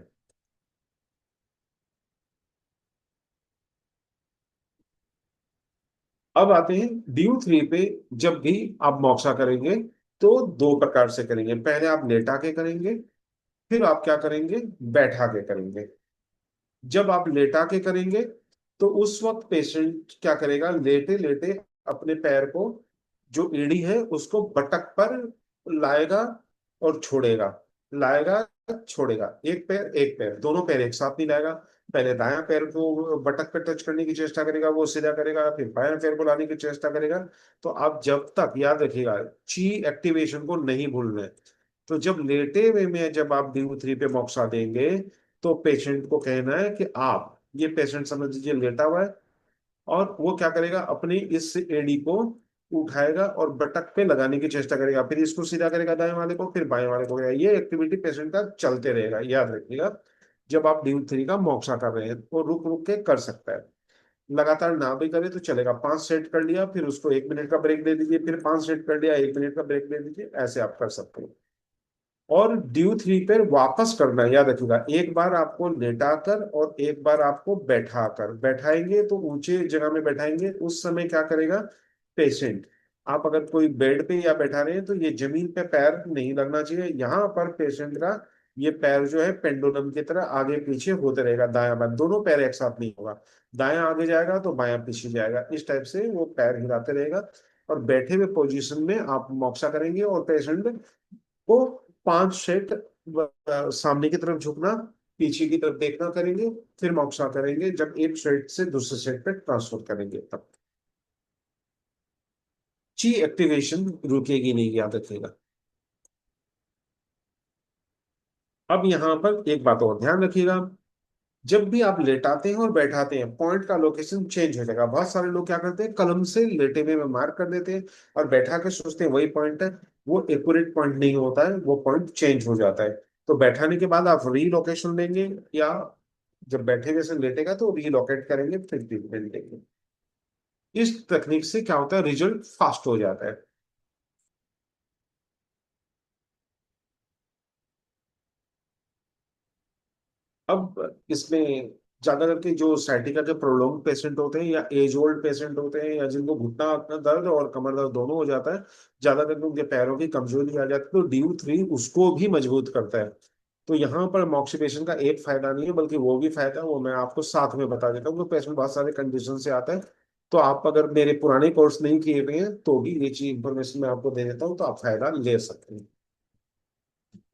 अब आते हैं ड्यू 3 पे। जब भी आप मॉक्सा करेंगे तो दो प्रकार से करेंगे, पहले आप लेटा के करेंगे, फिर आप क्या करेंगे, बैठा के करेंगे। जब आप लेटा के करेंगे तो उस वक्त पेशेंट क्या करेगा, लेटे लेटे अपने पैर को, जो एड़ी है उसको बटक पर लाएगा और छोड़ेगा, लाएगा छोड़ेगा, एक पैर एक पैर, दोनों पैर एक साथ नहीं लाएगा। पहले दायां पैर को बटक पे टच करने की चेष्टा करेगा, वो सीधा करेगा, फिर बायां पैर को लाने की चेष्टा करेगा। तो आप जब तक याद रखिएगा, ची एक्टिवेशन को नहीं भूलना है। तो जब लेटे हुए में जब आप ड्यू 3 पे मॉक्सा देंगे, तो पेशेंट को कहना है कि आप, ये पेशेंट समझ लीजिए लेटा हुआ है, और वो क्या करेगा, अपनी इस एडी को उठाएगा और बटक पे लगाने की चेष्टा करेगा, फिर इसको सीधा करेगा दाएं वाले को, फिर बाएं वाले को करेगा। ये एक्टिविटी पेशेंट का चलते रहेगा, याद रखिएगा। जब आप ड्यू 3 का मॉक्सा कर रहे हैं तो रुक रुक के कर सकता है। लगातार ना भी करे तो चलेगा, 5 सेट कर लिया फिर उसको 1 मिनट का ब्रेक दे दीजिए, फिर 5 सेट कर लिया 1 मिनट का ब्रेक दे दीजिए, ऐसे आप कर सकते हैं। और ड्यू 3 पे वापस करना है, याद रखिएगा, एक बार आपको लेटाकर और एक बार आपको बैठाकर। बैठाएंगे तो ऊंचे जगह में बैठाएंगे, उस समय क्या करेगा पेशेंट, आप अगर कोई बेड पे या बैठा रहे हैं तो ये जमीन पे पैर नहीं लगना चाहिए, यहाँ पर पेशेंट का ये पैर जो है पेंडुलम की तरह आगे पीछे होते रहेगा, दायां बायां दोनों पैर एक साथ नहीं होगा। दायां आगे जाएगा तो बायां पीछे जाएगा, इस टाइप से वो पैर हिलाते रहेगा। और बैठे हुए पोजीशन में आप मॉक्सा करेंगे, और पेशेंट को 5 सेट सामने की तरफ झुकना, पीछे की तरफ देखना करेंगे, फिर मॉक्सा करेंगे, जब एक सेट से दूसरे सेट पे ट्रांसफर करेंगे तब ची एक्टिवेशन रुकेगी नहीं, याद रखिएगा। अब यहाँ पर एक बात और ध्यान रखिएगा, जब भी आप लेटाते हैं और बैठाते हैं पॉइंट का लोकेशन चेंज हो जाएगा। बहुत सारे लोग क्या करते हैं, कलम से लेटे हुए में मार्क कर देते हैं और बैठा के सोचते हैं वही पॉइंट है। वो एक्यूरेट पॉइंट नहीं होता है, वो पॉइंट चेंज हो जाता है। तो बैठाने के बाद आप रीलोकेशन लेंगे, या जब बैठे हुए से लेटेगा तो रीलोकेट करेंगे फिर ट्रीटमेंट देंगे। इस तकनीक से क्या होता है, रिजल्ट फास्ट हो जाता है। अब इसमें ज्यादा करके जो साइटिका के प्रोलोंग पेशेंट होते हैं, या एज ओल्ड पेशेंट होते हैं, या जिनको घुटना अपना दर्द और कमर दर्द दोनों हो जाता है, ज्यादा करके उनके पैरों की कमजोरी आ जाती है, तो ड्यू 3 उसको भी मजबूत करता है। तो यहाँ पर मॉक्सिपेशन का एक फायदा नहीं है, बल्कि वो भी फायदा है, वो मैं आपको साथ में बता देता हूँ। तो पेशेंट बहुत सारे कंडीशन से आता है, तो आप अगर मेरे पुराने कोर्स नहीं किए हुए हैं तो भी ये चीज इंफॉर्मेशन मैं आपको दे देता हूँ, तो आप फायदा ले सकते हैं।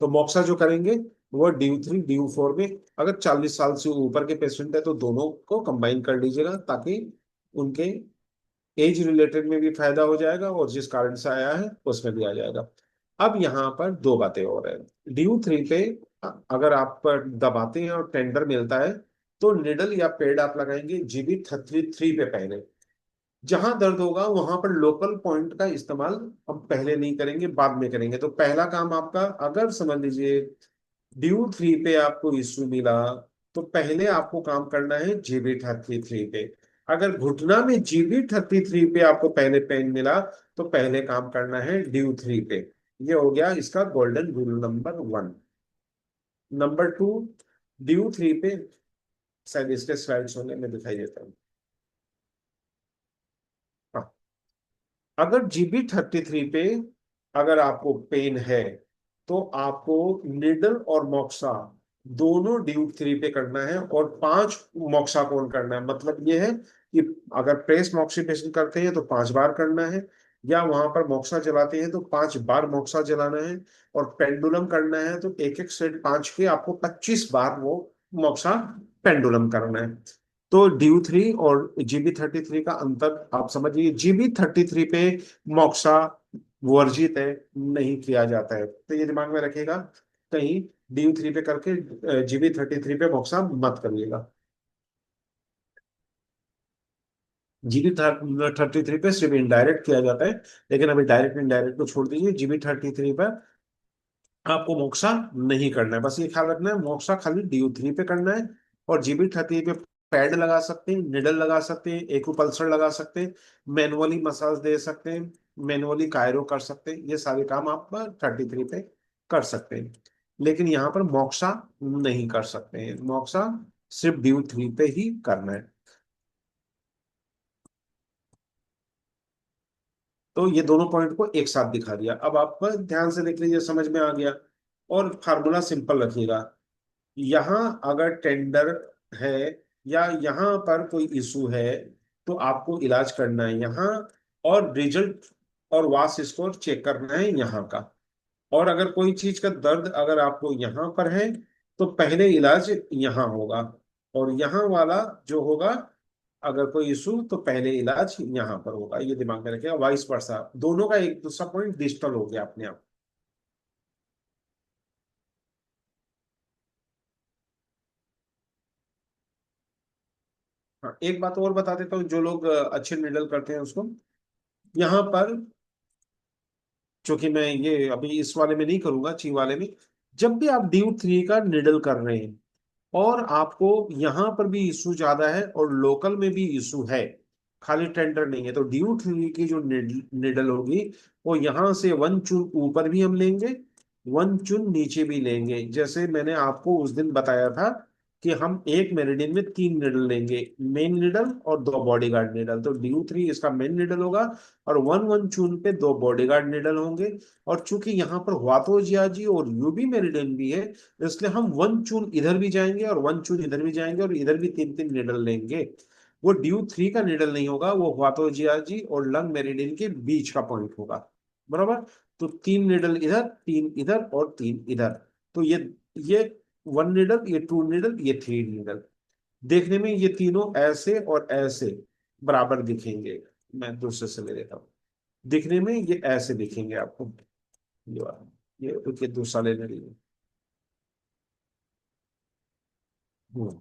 तो मोक्सा जो करेंगे वो ड्यू 3 ड्यू 4 में, अगर 40 साल से ऊपर के पेशेंट है तो दोनों को कंबाइन कर लीजिएगा, ताकि उनके एज रिलेटेड में भी फायदा हो जाएगा और जिस कारण से आया है उसमें भी आ जाएगा। अब यहाँ पर दो बातें और है। ड्यू 3 पे अगर आप पर दबाते हैं और टेंडर मिलता है, तो निडल या पेड आप लगाएंगे GB 33 पे पहले। जहां दर्द होगा वहां पर लोकल पॉइंट का इस्तेमाल हम पहले नहीं करेंगे, बाद में करेंगे। तो पहला काम आपका, अगर समझ लीजिए ड्यू 3 पे आपको इश्यू मिला, तो पहले आपको काम करना है GB 33 पे। अगर घुटना में GB 33 पे आपको पहले पेन मिला, तो पहले काम करना है ड्यू 3 पे। ये हो गया इसका golden rule number 1। Number 2, due 3 पे, शायद इसके स्लाइड्स होंगे, मैं दिखाई देता हूँ। हाँ, अगर GB 33 पे अगर आपको पेन है, तो आपको निडल और मॉक्सा दोनों ड्यूट थ्री पे करना है और 5 मोक्साकोन करना है। मतलब ये है कि अगर प्रेस मॉक्सिपेशन करते हैं तो 5 बार करना है, या वहां पर मोक्सा जलाते हैं तो 5 बार मोक्सा जलाना है, और पेंडुलम करना है तो एक एक सेट 5 के आपको 25 बार वो मोक्सा पेंडुलम करना है। तो ड्यू 3 और GB 33 का अंतर आप समझिए। GB 33 पे मोक्सा वर्जित है, नहीं किया जाता है, तो ये दिमाग में रखिएगा। कहीं ड्यू 3 पे करके GB 33 पे मोक्सा मत करिएगा। GB 33 पे सिर्फ इनडायरेक्ट किया जाता है, लेकिन अभी डायरेक्ट इनडायरेक्ट को छोड़ दीजिए। GB 33 पर आपको मोक्सा नहीं करना है, बस ये ख्याल रखना है मोक्सा खाली ड्यू 3 पे करना है। और GB 33 पे पैड लगा सकते हैं, निडल लगा सकते हैं, एक्यूपल्सर लगा सकते हैं, मैनुअली मसाज दे सकते हैं, मैनुअली कायरो कर सकते हैं, ये सारे काम आप 33 पे कर सकते हैं। लेकिन यहाँ पर मोक्सा नहीं कर सकते हैं, मोक्सा सिर्फ ड्यू 3 पे ही करना है। तो ये दोनों पॉइंट को एक साथ दिखा दिया। अब आप ध्यान से देख लीजिए, समझ में आ गया। और फार्मूला सिंपल रखिएगा। यहाँ अगर टेंडर है या यहाँ पर कोई इशू है तो आपको इलाज करना है यहाँ, और रिजल्ट और वास स्कोर चेक करना है यहाँ का। और अगर कोई चीज का दर्द अगर आपको यहाँ पर है तो पहले इलाज यहाँ होगा, और यहाँ वाला जो होगा अगर कोई इशू तो पहले इलाज यहाँ पर होगा। ये दिमाग में रखिएगा, वाइस वर्सा दोनों का एक दूसरा पॉइंट डिजिटल हो गया अपने आप। हाँ, एक बात और बता देता हूँ, जो लोग अच्छे निडल करते हैं उसको, यहाँ पर चूंकि मैं ये अभी इस वाले में नहीं करूंगा, ची वाले में, जब भी आप ड्यू 3 का निडल कर रहे हैं और आपको यहाँ पर भी इशू ज्यादा है और लोकल में भी इशू है, खाली टेंडर नहीं है, तो ड्यू 3 की जो निडल होगी वो यहाँ से 1 चुन ऊपर भी हम लेंगे, 1 चुन नीचे भी लेंगे। जैसे मैंने आपको उस दिन बताया था कि हम एक मेरिडियन में 3 निडल लेंगे, मेन निडल और 2 बॉडीगार्ड निडल। तो ड्यू 3 इसका मेन निडल होगा, और 1 1 चून पे 2 बॉडीगार्ड निडल होंगे। और चूंकि यहाँ पर वातोजियाजी और यूबी मेरिडियन भी है, इसलिए हम 1 चून इधर भी जाएंगे और 1 चून इधर भी जाएंगे, और इधर भी 3 3 निडल लेंगे। वो ड्यू 3 का निडल नहीं होगा, वो वातोजियाजी और लंग मेरिडियन के बीच का पॉइंट होगा। बराबर। तो 3 निडल इधर, 3 इधर और 3 इधर। तो ये 1 निडल, ये 2 निडल, ये 3 निडल। देखने में ये तीनों ऐसे और ऐसे बराबर दिखेंगे। मैं दूसरे से ले लेता हूँ। दिखने में ये ऐसे दिखेंगे आपको, ये वाला, ये दूसरा लेने लीजिए। हम्म।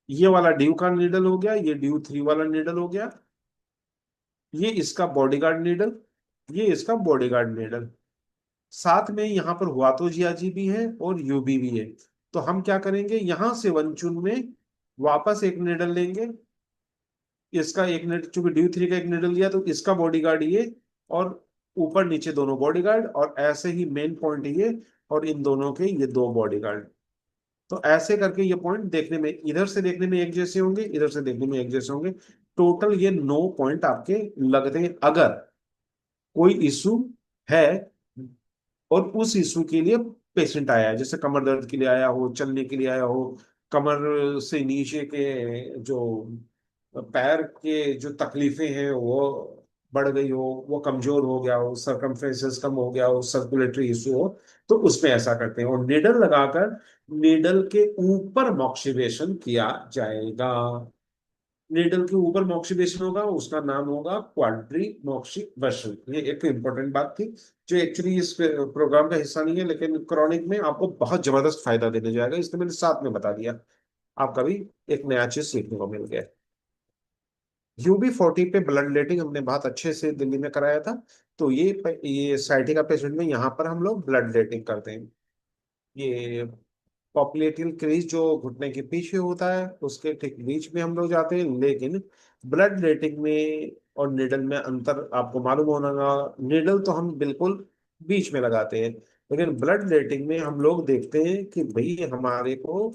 ये वाला ड्यू का निडल हो गया, ये ड्यू 3 वाला निडल हो गया, ये इसका बॉडीगार्ड निडल, ये इसका बॉडीगार्ड निडल। साथ में यहाँ पर हुआतोजियाजी भी है और यूबी भी है। तो हम क्या करेंगे, यहां से 1 चुन में वापस एक निडल लेंगे। इसका एक निडल, चूंकि ड्यू 3 का एक निडल लिया तो इसका बॉडीगार्ड ये, और ऊपर नीचे दोनों बॉडीगार्ड, और ऐसे ही मेन पॉइंट ये, और इन दोनों के ये 2 बॉडीगार्ड। तो ऐसे करके ये पॉइंट देखने में, इधर से देखने में एक जैसे होंगे, इधर से देखने में एक जैसे होंगे। टोटल ये 9 पॉइंट आपके लगते हैं। अगर कोई इशू है और उस इशू के लिए पेशेंट आया है, जैसे कमर दर्द के लिए आया हो, चलने के लिए आया हो, कमर से नीचे के जो पैर के जो तकलीफें हैं वो बढ़ गई हो, वो कमजोर हो गया हो, सरकमफ्रेंसेस कम हो गया हो, सर्कुलेटरी इशू हो, तो उसमें ऐसा करते हैं। और निडल लगाकर निडल के ऊपर मॉक्सिवेशन किया जाएगा। निडल के ऊपर मॉक्सिवेशन होगा, उसका नाम होगा क्वाड्री मॉक्सिवेशन। ये एक इंपॉर्टेंट बात थी, जो एक्चुअली इस प्रोग्राम का हिस्सा नहीं है, लेकिन क्रॉनिक में आपको बहुत जबरदस्त फायदा देने जाएगा, इसलिए मैंने साथ में बता दिया। आपका भी एक नया चीज सीखने को मिल गया। UB 40 पे ब्लड लेटिंग हमने बहुत अच्छे से दिल्ली में कराया था। तो ये साइटिका पेशेंट में यहाँ पर हम लोग ब्लड लेटिंग करते हैं। ये पॉपुलेटिव क्रीज जो घुटने के पीछे होता है उसके ठीक बीच में हम लोग जाते हैं। लेकिन ब्लड लेटिंग में और निडल में अंतर आपको मालूम होना। निडल तो हम बिल्कुल बीच में लगाते हैं, लेकिन ब्लड लेटिंग में हम लोग देखते हैं कि भाई हमारे को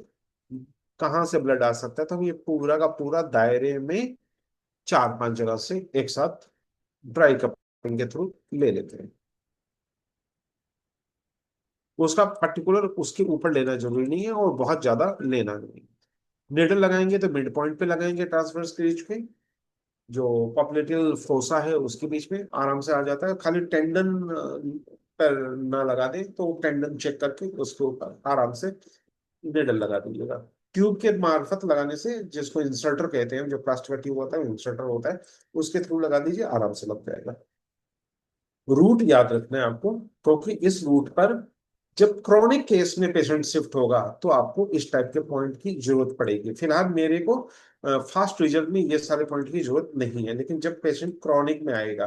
कहाँ से ब्लड आ सकता है, तो हम ये पूरा का पूरा दायरे में 4 5 जगह से एक साथ ड्राई कपिंग के थ्रू ले लेते हैं। उसका पर्टिकुलर उसके ऊपर लेना जरूरी नहीं है और बहुत ज्यादा लेना नहीं। निडल लगाएंगे तो मिड पॉइंट पे लगाएंगे, ट्रांसवर्स क्रीज पे, जो पॉप्लेटियल फोसा है उसके बीच में आराम से आ जाता है। खाली टेंडन पर ना लगा दे तो टेंडन चेक करके उसके ऊपर आराम से निडल लगा दीजिएगा। ट्यूब के मार्फत लगाने से, जिसको इंसर्टर कहते हैं, जो प्लास्टिक का ट्यूब होता है इंसर्टर होता है, उसके थ्रू लगा दीजिए, आराम से लग जाएगा। रूट याद रखना है आपको, क्योंकि इस रूट पर जब क्रॉनिक केस में पेशेंट शिफ्ट होगा तो आपको इस टाइप के पॉइंट की जरूरत पड़ेगी। फिलहाल मेरे को फास्ट रिजल्ट में ये सारे पॉइंट की जरूरत नहीं है, लेकिन जब पेशेंट क्रॉनिक में आएगा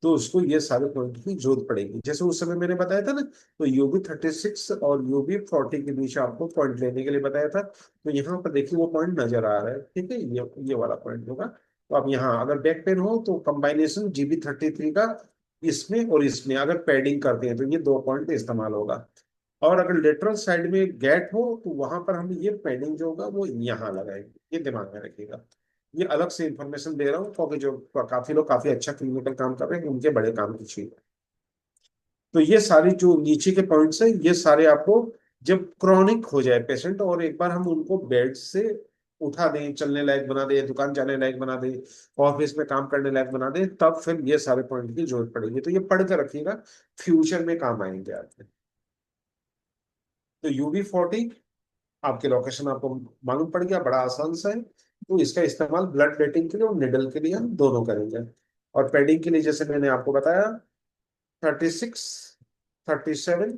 तो उसको ये सारे पॉइंट की जरूरत पड़ेगी। जैसे उस समय मैंने बताया था ना, तो UB36 और UB40 के बीच आपको पॉइंट लेने के लिए बताया था। तो यहाँ पर देखिए वो पॉइंट नजर आ रहा है, ठीक है, ये वाला पॉइंट होगा। तो अब यहाँ अगर बैक पेन हो तो कंबाइनेशन GB33 का इसमें और इसमें अगर पैडिंग करते हैं तो ये दो पॉइंट इस्तेमाल होगा। और अगर लेटरल साइड में गैट हो तो वहां पर हम ये पैडिंग जो होगा वो यहाँ लगाएंगे, ये दिमाग में रखिएगा। ये अलग से इंफॉर्मेशन दे रहा हूँ क्योंकि जो काफी लोग काफी अच्छा क्लिनिकल काम कर रहे हैं उनके बड़े काम की चीज है। तो ये सारी जो नीचे के पॉइंट्स है ये सारे आपको, जब क्रॉनिक हो जाए पेशेंट और एक बार हम उनको बेड से उठा दें, चलने लायक बना दें, दुकान जाने लायक बना दें, ऑफिस में काम करने लायक बना दें, तब फिर ये सारे पॉइंट की जरूरत पड़ेगी। तो ये पढ़ कर रखिएगा, फ्यूचर में काम आएंगे आपके। तो UB40 आपके लोकेशन आपको मालूम पड़ गया, बड़ा आसान सा है। तो इसका इस्तेमाल ब्लड लेटिंग के लिए और निडल के लिए हम दोनों करेंगे। और पैडिंग के लिए जैसे मैंने आपको बताया 36, 37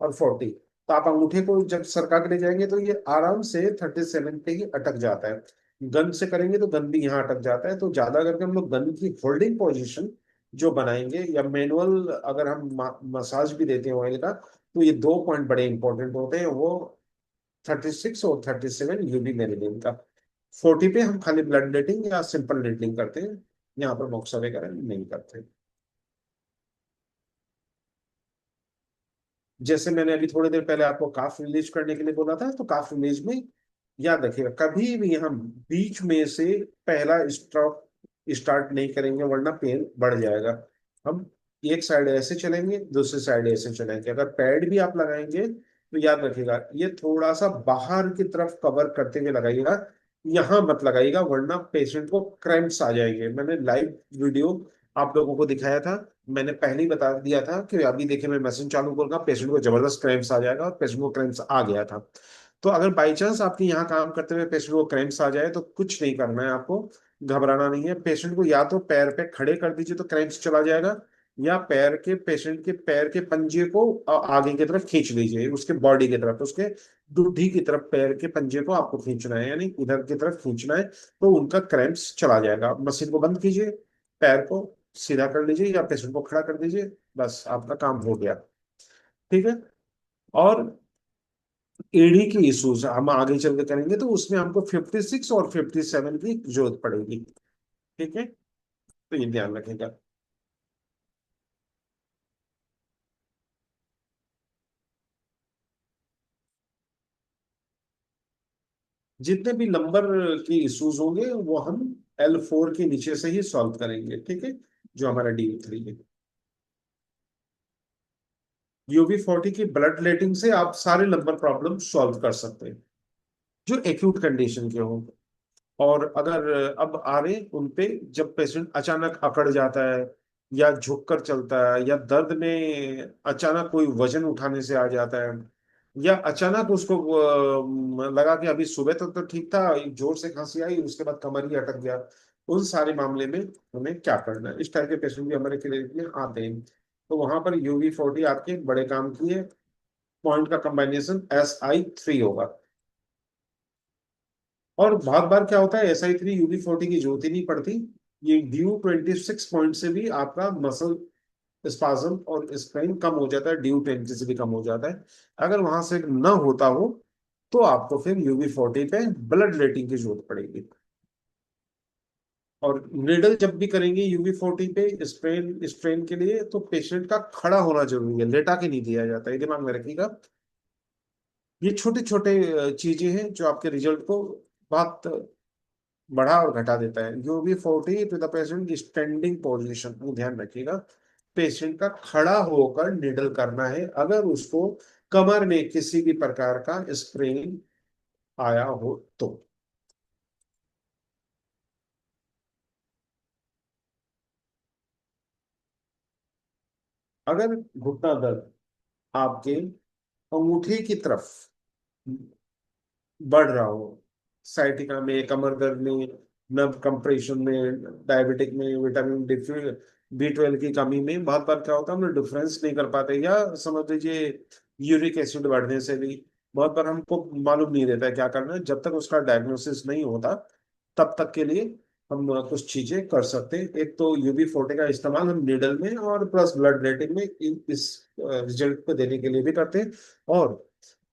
और 40। तो आप अंगूठे को जब सरका के ले जाएंगे तो ये आराम से 37 पे ही अटक जाता है। गन से करेंगे तो गन भी यहाँ अटक जाता है। तो ज्यादा करके हम लोग गन की होल्डिंग पोजीशन जो बनाएंगे, या मैनुअल अगर हम मसाज भी देते हैं ऑयल का, तो ये दो पॉइंट बड़े इंपॉर्टेंट होते हैं, वो 36 और 37 UB मेरिडियन का। 40 पे हम खाली ब्लड लेटिंग या सिंपल लेटलिंग करते हैं, यहाँ पर बॉक्सर वगैरह नहीं करते। जैसे मैंने अभी थोड़ी देर पहले आपको काफ रिलीज करने के लिए बोला था, तो काफ रिलीज में याद रखिएगा कभी भी हम बीच में से पहला स्ट्रोक स्टार्ट नहीं करेंगे, वरना पेन बढ़ जाएगा। हम एक साइड ऐसे चलेंगे, दूसरी साइड ऐसे चलेंगे। अगर पैड भी आप लगाएंगे तो याद रखिएगा ये थोड़ा सा बाहर की तरफ कवर करते हुए लगाइएगा, यहाँ मत लगाइएगा, वरना पेशेंट को क्रैम्प्स आ जाएंगे। मैंने लाइव वीडियो आप लोगों को दिखाया था, मैंने पहले ही बता दिया था कि अभी देखिए मैं मशीन चालू करूंगा, पेशेंट को जबरदस्त क्रैम्प्स आ जाएगा, और पेशेंट को क्रैम्प्स आ गया था। तो अगर बाई चांस आपके यहाँ काम करते हुए पेशेंट को क्रैम्प्स आ जाए तो कुछ नहीं करना है आपको, घबराना नहीं है। पेशेंट को या तो पैर पे खड़े कर दीजिए तो क्रैम्प्स चला जाएगा, या पेशेंट के पैर के पंजे को आगे की तरफ खींच लीजिए, उसके बॉडी की तरफ, उसके दूधी की तरफ पैर के पंजे को आपको खींचना है, यानी इधर की तरफ खींचना है। तो उनका क्रैम्प्स चला जाएगा। मशीन को बंद कीजिए, पैर को सीधा कर लीजिए या पेशेंट को खड़ा कर दीजिए, बस आपका काम हो गया। ठीक है। और एडी की इश्यूज हम आगे चल के करेंगे, तो उसमें हमको 56 और 57 की जरूरत पड़ेगी। ठीक है, तो ये ध्यान रखेगा। जितने भी नंबर की इश्यूज होंगे वो हम L4 के नीचे से ही सॉल्व करेंगे, ठीक है, जो हमारा DU3 है। UB40 की ब्लड लेटिंग से आप सारे नंबर प्रॉब्लम सॉल्व कर सकते हैं जो एक्यूट कंडीशन के हो। और अगर अब आ रहे उनपे, जब पेशेंट अचानक अकड़ जाता है, या झुक कर चलता है, या दर्द में अचानक कोई वजन उठाने से आ जाता है, या अचानक उसको लगा कि अभी सुबह तक तो ठीक था, जोर से खांसी आई, उसके बाद कमर ही अटक गया, उन सारे मामले में हमें क्या करना है। इस टाइप के पेशेंट भी हमारे क्लिनिक में आते हैं। तो वहां पर UB40 आपके बड़े काम की है। पॉइंट का कॉम्बिनेशन SI3 होगा। और बहुत बार क्या होता है, SI3 UB40 की जरूरत ही नहीं पड़ती। ये DU26 पॉइंट से भी आपका मसल स्पाज्म और स्ट्रेन कम हो जाता है, DU20 से भी कम हो जाता है। अगर वहां से न होता हो तो आपको फिर UB40 पे ब्लड लेटिंग की जरूरत पड़ेगी। और निडल जब भी करेंगे UB40 पे स्ट्रेन स्ट्रेन के लिए, तो पेशेंट का खड़ा होना जरूरी है, लेटा के नहीं दिया जाता है, ये दिमाग में रखिएगा। ये छोटे छोटे चीजें हैं जो आपके रिजल्ट को बहुत बढ़ा और घटा देता है। UB40 to the patient standing position, ध्यान रखिएगा। पेशेंट का खड़ा होकर निडल करना है अगर उसको कमर में किसी भी प्रकार का स्प्रेन आया हो तो। अगर घुटना दर्द आपके अंगूठे की तरफ बढ़ रहा हो, साइटिका में, कमर दर्द में, नर्व कंप्रेशन में, डायबिटिक में, विटामिन डी, B12 की कमी में, बहुत बार क्या होता है हम लोग डिफरेंस नहीं कर पाते, या समझ लीजिए यूरिक एसिड बढ़ने से भी बहुत बार हमको मालूम नहीं रहता है क्या करना है। जब तक उसका डायग्नोसिस नहीं होता तब तक के लिए हम कुछ चीजें कर सकते हैं। एक तो UB40 का इस्तेमाल हम नीडल में और प्लस ब्लड रेटिंग में इस रिजल्ट को देने के लिए भी करते हैं। और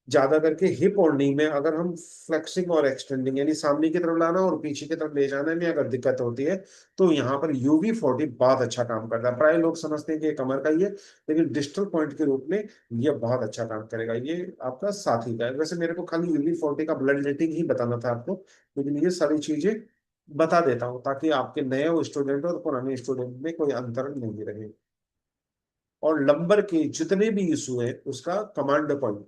ज्यादा करके हिप और नी में अगर हम फ्लेक्सिंग और एक्सटेंडिंग यानी सामने की तरफ लाना और पीछे की तरफ ले जाने में अगर दिक्कत होती है तो यहाँ पर UB40 बहुत अच्छा काम करता है। प्राय लोग समझते हैं कि ये कमर का ही है, लेकिन डिस्टल पॉइंट के रूप में ये बहुत अच्छा काम करेगा। ये आपका साथी का है। वैसे मेरे को खाली UB40 का ब्लड रेटिंग ही बताना था आपको, लेकिन ये सारी चीजें बता देता हूँ ताकि आपके नए स्टूडेंट और पुराने स्टूडेंट में कोई अंतर नहीं रहे। और नंबर के जितने भी इशू है उसका कमांड पॉइंट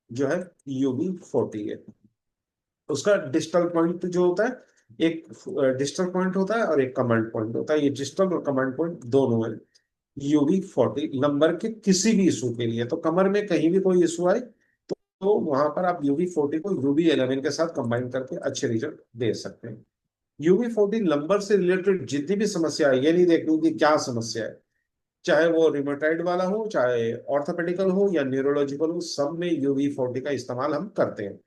जो है UB40 है। उसका डिजिटल पॉइंट जो होता है, एक डिजिटल पॉइंट होता है और एक कमांड पॉइंट होता है। ये डिजिटल और कमांड पॉइंट दोनों है UB40 नंबर के किसी भी इशू के लिए। तो कमर में कहीं भी कोई इशू आए तो वहां पर आप UB40 को UB11 के साथ कंबाइन करके अच्छे रिजल्ट दे सकते हैं। UB40 नंबर से रिलेटेड जितनी भी समस्या है, ये नहीं देखनी कि क्या समस्या है, चाहे वो रिमोटाइड वाला हो, चाहे ऑर्थोपेडिकल हो या न्यूरोलॉजिकल हो, सब में UB40 का इस्तेमाल हम करते हैं।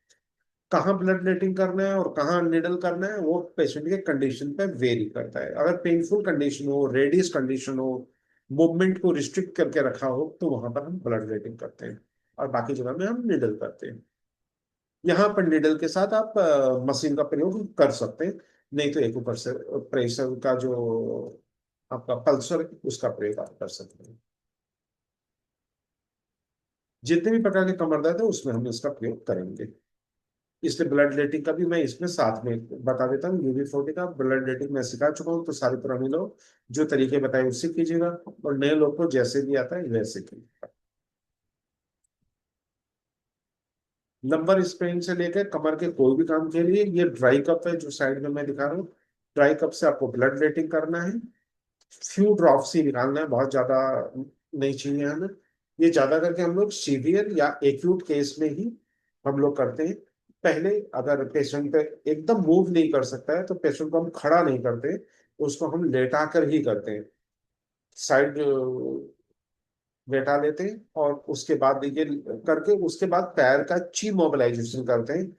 कहाँ ब्लड लेटिंग करना है और कहाँ निडल करना है वो पेशेंट के कंडीशन पे वेरी करता है। अगर पेनफुल कंडीशन हो, रेडियस कंडीशन हो, मूवमेंट को रिस्ट्रिक्ट करके रखा हो तो वहां पर हम ब्लड लेटिंग करते हैं, और बाकी जगह में हम निडल करते हैं। यहाँ पर निडल के साथ आप मशीन का प्रयोग कर सकते हैं, नहीं तो एक ऊपर से प्रेशर का जो आपका पल्सर है, उसका प्रयोग आप कर सकते हैं। जितने भी प्रकार के कमर दर्द है उसमें हम इसका प्रयोग करेंगे। इसलिए ब्लड लेटिंग का भी मैं इसमें साथ में बता देता हूँ। UB40 का ब्लड लेटिंग मैं सिखा चुका हूँ, तो सारे पुराने लोग जो तरीके बताए उससे कीजिएगा, और नए लोग को जैसे भी आता है वैसे कीजिएगा। नंबर स्प्रेन से लेकर कमर के कोई भी काम के लिए ये ड्राई कप है जो साइड में मैं दिखा रहा हूँ। ड्राई कप से आपको ब्लड लेटिंग करना है, फ्यू ड्रॉप्स ही निकालना है, बहुत ज्यादा नहीं चाहिए हमें। ये ज्यादा करके हम लोग सीवियर या एक्यूट केस में ही हम लोग करते हैं। पहले अगर पेशेंट एकदम मूव नहीं कर सकता है तो पेशेंट को हम खड़ा नहीं करते, उसको हम लेटा कर ही करते हैं। साइड लेटा लेते हैं और उसके बाद ये करके उसके बाद पैर का ची मोबिलाइजेशन करते हैं।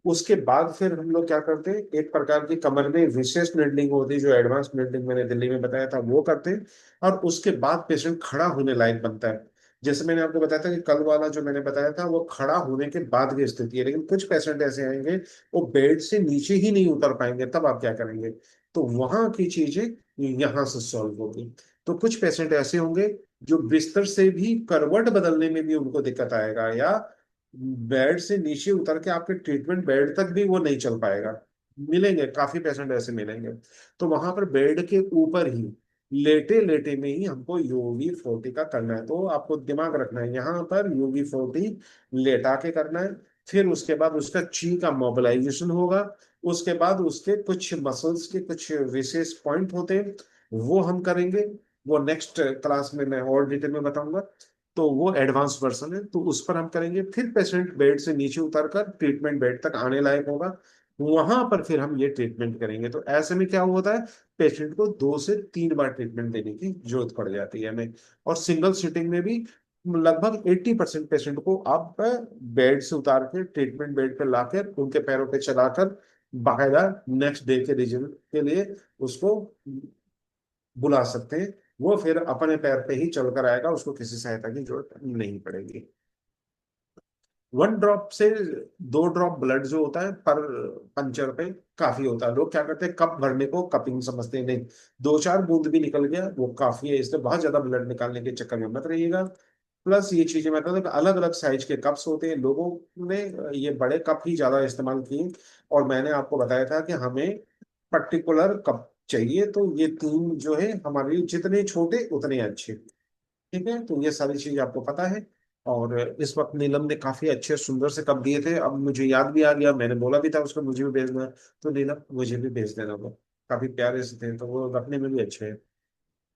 उसके बाद फिर हम लोग क्या करते हैं, एक प्रकार की कमर में विशेष निडलिंग होती है जो एडवांस निडलिंग मैंने दिल्ली में बताया था वो करते हैं। और उसके बाद पेशेंट खड़ा होने लायक बनता है। जैसे मैंने आपको बताया था कि कल वाला जो मैंने बताया था वो खड़ा होने के बाद की स्थिति है, लेकिन कुछ पेशेंट ऐसे आएंगे वो बेड से नीचे ही नहीं उतर पाएंगे, तब आप क्या करेंगे? तो वहां की चीजें यहाँ से सॉल्व होगी। तो कुछ पेशेंट ऐसे होंगे जो बिस्तर से भी करवट बदलने में भी उनको दिक्कत आएगा, या बेड से नीचे उतर के आपके ट्रीटमेंट बेड तक भी वो नहीं चल पाएगा। मिलेंगे, काफी पेशेंट ऐसे मिलेंगे। तो वहां पर बेड के ऊपर ही लेटे लेटे में ही हमको UB40 का करना है। तो आपको दिमाग रखना है यहाँ पर UB40 लेटा के करना है। फिर उसके बाद उसका ची का मोबिलाइजेशन होगा। उसके बाद उसके कुछ मसल्स के कुछ विशेष पॉइंट होते हैं वो हम करेंगे। वो नेक्स्ट क्लास में मैं और डिटेल में बताऊंगा। तो वो एडवांस वर्जन है, तो उस पर हम करेंगे। फिर पेशेंट बेड से नीचे उतरकर ट्रीटमेंट बेड तक आने लायक होगा, वहां पर फिर हम ये ट्रीटमेंट करेंगे। तो ऐसे में क्या होता है, पेशेंट को 2 से 3 बार ट्रीटमेंट देने की जरूरत पड़ जाती है हमें। और सिंगल सिटिंग में भी लगभग 80% पेशेंट को आप बेड से उतार के ट्रीटमेंट बेड पर लाकर उनके पैरों पे चलाकर बाकायदा नेक्स्ट डे के रिजल्ट के लिए उसको बुला सकते हैं। वो फिर अपने पैर पे ही चलकर आएगा, उसको किसी सहायता की जरूरत नहीं पड़ेगी। 1 ड्रॉप से 2 ड्रॉप ब्लड जो होता है पर पंचर पे काफी होता है। लोग क्या करते हैं, कप भरने को कपिंग समझते हैं, नहीं, 2-4 बूंद भी निकल गया वो काफी है। इसलिए बहुत ज्यादा ब्लड निकालने के चक्कर में मत रहिएगा। प्लस ये चीजें मैं कहता हूँ अलग अलग साइज के कप्स होते हैं, लोगों ने ये बड़े कप ही ज्यादा इस्तेमाल किए। और मैंने आपको बताया था कि हमें पर्टिकुलर कप चाहिए, तो ये 3 जो है हमारे लिए जितने छोटे उतने अच्छे। ठीक है, तो ये सारी चीज आपको पता है। और इस वक्त नीलम ने काफी अच्छे सुंदर से कप दिए थे, अब मुझे याद भी आ गया, मैंने बोला भी था उसको मुझे भी भेजना है। तो नीलम मुझे भी भेज देना वो, काफी प्यारे से थे तो वो रखने में भी अच्छे हैं।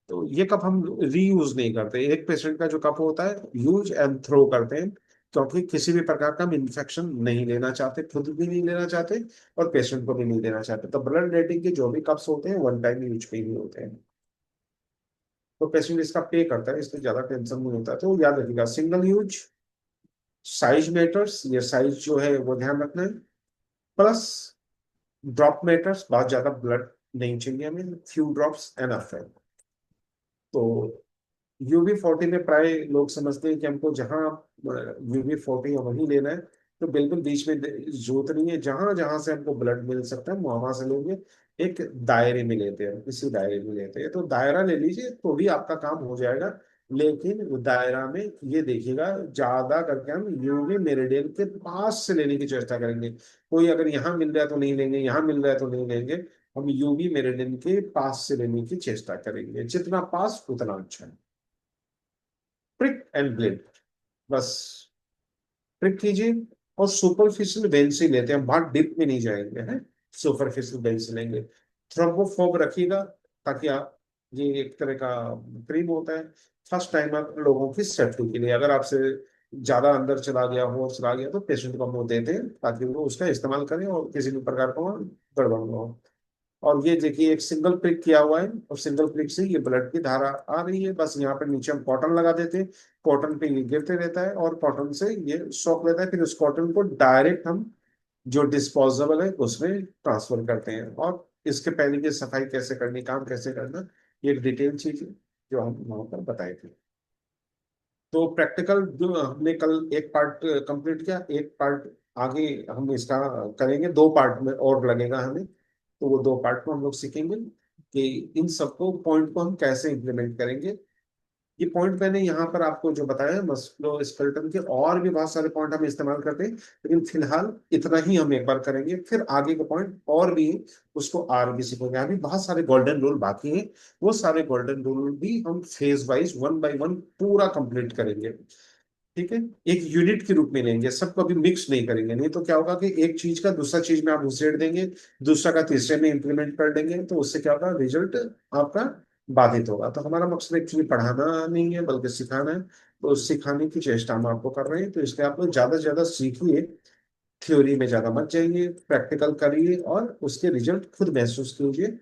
तो ये कप हम रीयूज नहीं करते, एक पेशेंट का जो कप होता है यूज एंड थ्रो करते हैं, क्योंकि किसी भी प्रकार का हम इन्फेक्शन नहीं लेना चाहते, खुद भी नहीं लेना चाहते और पेशेंट को भी नहीं देना चाहते। तो ब्लड डोनेटिंग के जो भी कप्स होते हैं वन टाइम यूज पे ही होते हैं, तो पेशेंट इसका पे करता है, इसलिए ज्यादा टेंशन नहीं होता है। तो याद रखिएगा, सिंगल यूज, साइज मैटर्स, ये साइज जो है वो ध्यान रखना है, प्लस ड्रॉप मैटर्स, बहुत ज्यादा ब्लड नहीं चाहिए हमें, फ्यू ड्रॉप्स एनफ है। तो UB40 में प्राय लोग समझते हैं कि हमको जहां UB40 है वहीं लेना है, तो बिल्कुल बीच में जरूरत नहीं है, जहां जहां से हमको ब्लड मिल सकता है वहां से लेंगे। एक दायरे में लेते हैं, इसी दायरे में लेते हैं, तो दायरा ले लीजिए तो भी आपका काम हो जाएगा। लेकिन वो दायरा में ये देखिएगा, ज्यादा करके हम यूवी मेरिडियन के पास से लेने की चेष्टा करेंगे। कोई अगर यहाँ मिल रहा है तो नहीं लेंगे, यहाँ मिल रहा है तो नहीं लेंगे, हम यूवी मेरिडियन के पास से लेने की चेष्टा करेंगे, जितना पास उतना अच्छा है। प्रिक एंड ब्लेड, बस प्रिक कीजिए। और सुपरफिशियल वेल से लेते हैं, बहुत डीप में नहीं जाएंगे हैं, सुपरफिशियल वेल से लेंगे। थ्रोम्बोफोब रखिएगा, ताकि आप, ये एक तरह का क्रीम होता है फर्स्ट टाइमर लोगों की सेफ्टी के लिए, अगर आपसे ज्यादा अंदर चला गया हो, चला गया, तो पेशेंट को हम वो देते हैं ताकि वो उसका इस्तेमाल करें और किसी भी प्रकार का गड़बड़ ना हो। और ये देखिए एक सिंगल प्रिक किया हुआ है, और सिंगल प्रिक से ये ब्लड की धारा आ रही है, बस यहाँ पर नीचे हम कॉटन लगा देते हैं, कॉटन पे ये गिरते रहता है और कॉटन से ये सोख लेता है, फिर उस कॉटन को डायरेक्ट हम जो डिस्पोजेबल है उसमें ट्रांसफर करते हैं। और इसके पहले की सफाई कैसे करनी, काम कैसे करना, ये एक डिटेल चीज है जो हम वहां पर बताए थे। तो प्रैक्टिकल जो हमने कल एक पार्ट कंप्लीट किया, एक पार्ट आगे हम इसका करेंगे, दो पार्ट में और लगेगा हमें, तो वो दो पार्ट में हम लोग सीखेंगे कि इन सबको पॉइंट को हम कैसे इम्प्लीमेंट करेंगे। ये पॉइंट मैंने यहाँ पर आपको जो बताया है मस्कुलो स्केलेटन के, और भी बहुत सारे पॉइंट हम इस्तेमाल करते हैं, लेकिन फिलहाल इतना ही हम एक बार करेंगे, फिर आगे के पॉइंट और भी उसको आर भी सीखेंगे। अभी बहुत सारे गोल्डन रूल बाकी हैं, वो सारे गोल्डन रूल भी हम phase wise one by one पूरा कंप्लीट करेंगे। ठीक है, एक यूनिट के रूप में लेंगे, सबको अभी मिक्स नहीं करेंगे, नहीं तो क्या होगा कि एक चीज का दूसरा चीज में आप घुसेड़ देंगे, दूसरा का तीसरे में इंप्लीमेंट कर देंगे, तो उससे क्या होगा, रिजल्ट आपका बाधित होगा। तो हमारा मकसद एक्चुअली पढ़ाना नहीं है बल्कि सिखाना है, तो सिखाने की चेष्टा हम आपको कर रहे हैं, तो इसलिए आप लोग ज्यादा से ज्यादा सीखिए, थ्योरी में ज्यादा मत जाइए, प्रैक्टिकल करिए और उसके रिजल्ट खुद महसूस कीजिए।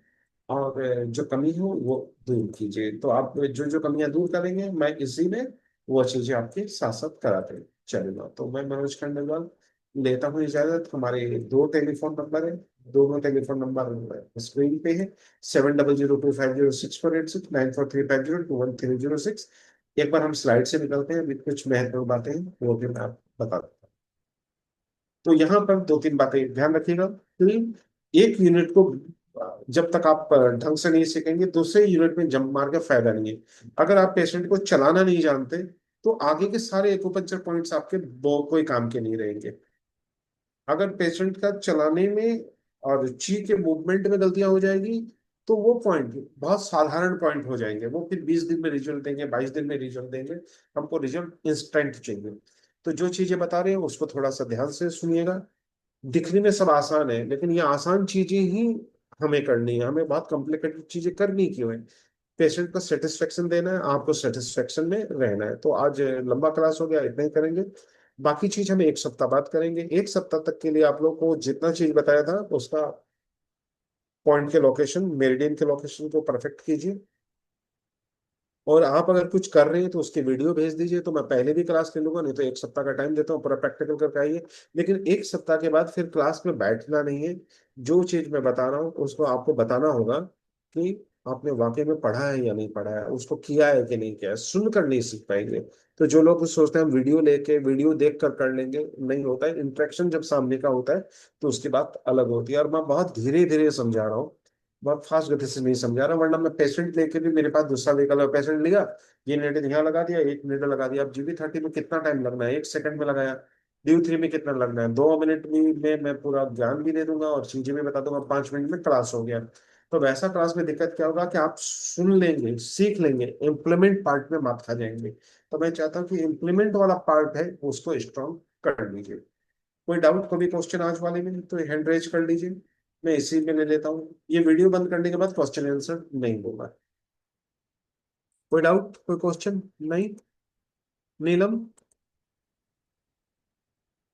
और जो कमी हो वो दूर कीजिए। तो आप जो जो कमियां दूर करेंगे, मैं इसी में वो चीजें आपके साथ साथ कराते चलूंगा। तो मैं मनोज खंडेलवाल लेता हूँ इजाजत। हमारे दो टेलीफोन नंबर है, दोनों टेलीफोन नंबर स्क्रीन पे है, 7002506486, 9435021306। एक बार हम स्लाइड से निकलते हैं, अभी कुछ महत्वपूर्ण बातें हैं वो भी मैं आपको बता दूँ। तो यहाँ पर दो तीन बातें ध्यान रखिएगा कि एक यूनिट को जब तक आप ढंग से नहीं सीखेंगे, दूसरे यूनिट में जंप मार के फायदा नहीं है। अगर आप पेशेंट को चलाना नहीं जानते, तो आगे के सारे एक्यूपंक्चर पॉइंट्स आपके कोई काम के नहीं रहेंगे। अगर पेशेंट का चलाने में और ची के मूवमेंट में गलतियां हो जाएगी, तो वो पॉइंट बहुत साधारण पॉइंट हो जाएंगे, वो फिर 20 दिन में रिजल्ट देंगे, 22 दिन में रिजल्ट देंगे। हमको रिजल्ट इंस्टेंट चाहिए। तो जो चीजें बता रहे हैं उसको थोड़ा सा ध्यान से सुनिएगा। दिखने में सब आसान है, लेकिन ये आसान चीजें ही हमें करनी है, हमें बहुत कॉम्प्लिकेटेड चीजें करनी क्यों है। पेशेंट को सेटिस्फेक्शन देना है, आपको सेटिस्फेक्शन में रहना है। तो आज लंबा क्लास हो गया, इतना ही करेंगे, बाकी चीज हम एक सप्ताह बाद करेंगे। एक सप्ताह तक के लिए आप लोग को जितना चीज बताया था उसका पॉइंट के लोकेशन, मेरिडियन के लोकेशन को परफेक्ट कीजिए। और आप अगर कुछ कर रहे हैं तो उसकी वीडियो भेज दीजिए, तो मैं पहले भी क्लास ले लूंगा, नहीं तो एक सप्ताह का टाइम देता हूँ पूरा प्रैक्टिकल करके आइए। लेकिन एक सप्ताह के बाद फिर क्लास में बैठना नहीं है, जो चीज मैं बता रहा हूँ उसको आपको बताना होगा कि आपने वाकई में पढ़ा है या नहीं पढ़ा है, उसको किया है कि नहीं किया है, सुनकर नहीं सीख पाएंगे। तो जो लोग सोचते हैं हम वीडियो लेके वीडियो देख कर लेंगे, नहीं होता है। इंटरेक्शन जब सामने का होता है तो उसकी बात अलग होती है। और मैं बहुत धीरे धीरे समझा रहा हूँ, बहुत फास्ट गति से नहीं समझा रहा, वरना मैं पेशेंट लेके भी, मेरे पास दूसरा व्हीकल है, पेशेंट लिया, ये नेट यहाँ लगा दिया, 1 मिनट लगा दिया। अब GB30 में कितना टाइम लगना है, 1 सेकंड में लगाया। DU3 में कितना लगना है, 2 मिनट में मैं पूरा ज्ञान भी दे दूंगा और चीजें भी बता दूंगा, 5 मिनट में क्लास हो गया। तो वैसा क्लास में दिक्कत क्या होगा कि आप सुन लेंगे, सीख लेंगे, इम्प्लीमेंट पार्ट में मात खा जाएंगे। तो मैं चाहता हूँ कि इम्प्लीमेंट वाला पार्ट है उसको स्ट्रॉन्ग कर लीजिए। कोई डाउट, कोई क्वेश्चन आज वाले में तो हैंड रेज कर लीजिए, मैं इसी में ले लेता हूँ। ये वीडियो बंद करने के बाद क्वेश्चन आंसर नहीं होगा। कोई डाउट, कोई क्वेश्चन? नहीं? नीलम?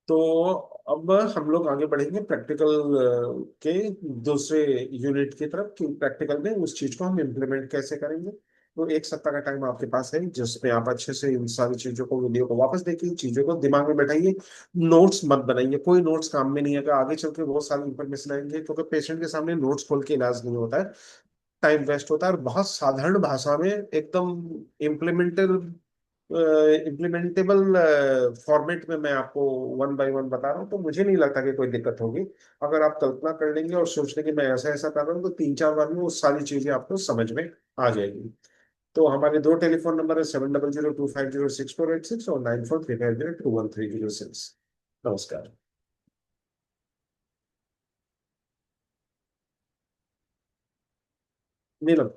तो अब हम लोग आगे बढ़ेंगे प्रैक्टिकल के दूसरे यूनिट की तरफ, कि प्रैक्टिकल में उस चीज को हम इम्प्लीमेंट कैसे करेंगे। तो एक सप्ताह का टाइम आपके पास है जिसमें आप अच्छे से इन सारी चीजों को, वीडियो को वापस देखिए, चीजों को दिमाग में बैठाइए। नोट्स मत बनाइए, कोई नोट्स काम में नहीं आएगा, आगे चल के बहुत सारी इंफॉर्मेशन आएंगे, क्योंकि पेशेंट के सामने नोट्स खोल के इलाज नहीं होता है, टाइम वेस्ट होता है। और बहुत साधारण भाषा में एकदम इम्प्लीमेंटेबल इम्प्लीमेंटेबल फॉर्मेट में मैं आपको वन बाय वन बता रहा हूँ, तो मुझे नहीं लगता कि कोई दिक्कत होगी। अगर आप कल्पना कर लेंगे और सोच लेंगे मैं ऐसा ऐसा कर रहा हूँ, तो 3-4 बार में वो सारी चीजें आपको समझ में आ जाएगी। तो हमारे दो टेलीफोन नंबर है, 7002506486 और 9435021306। नमस्कार। नीलम?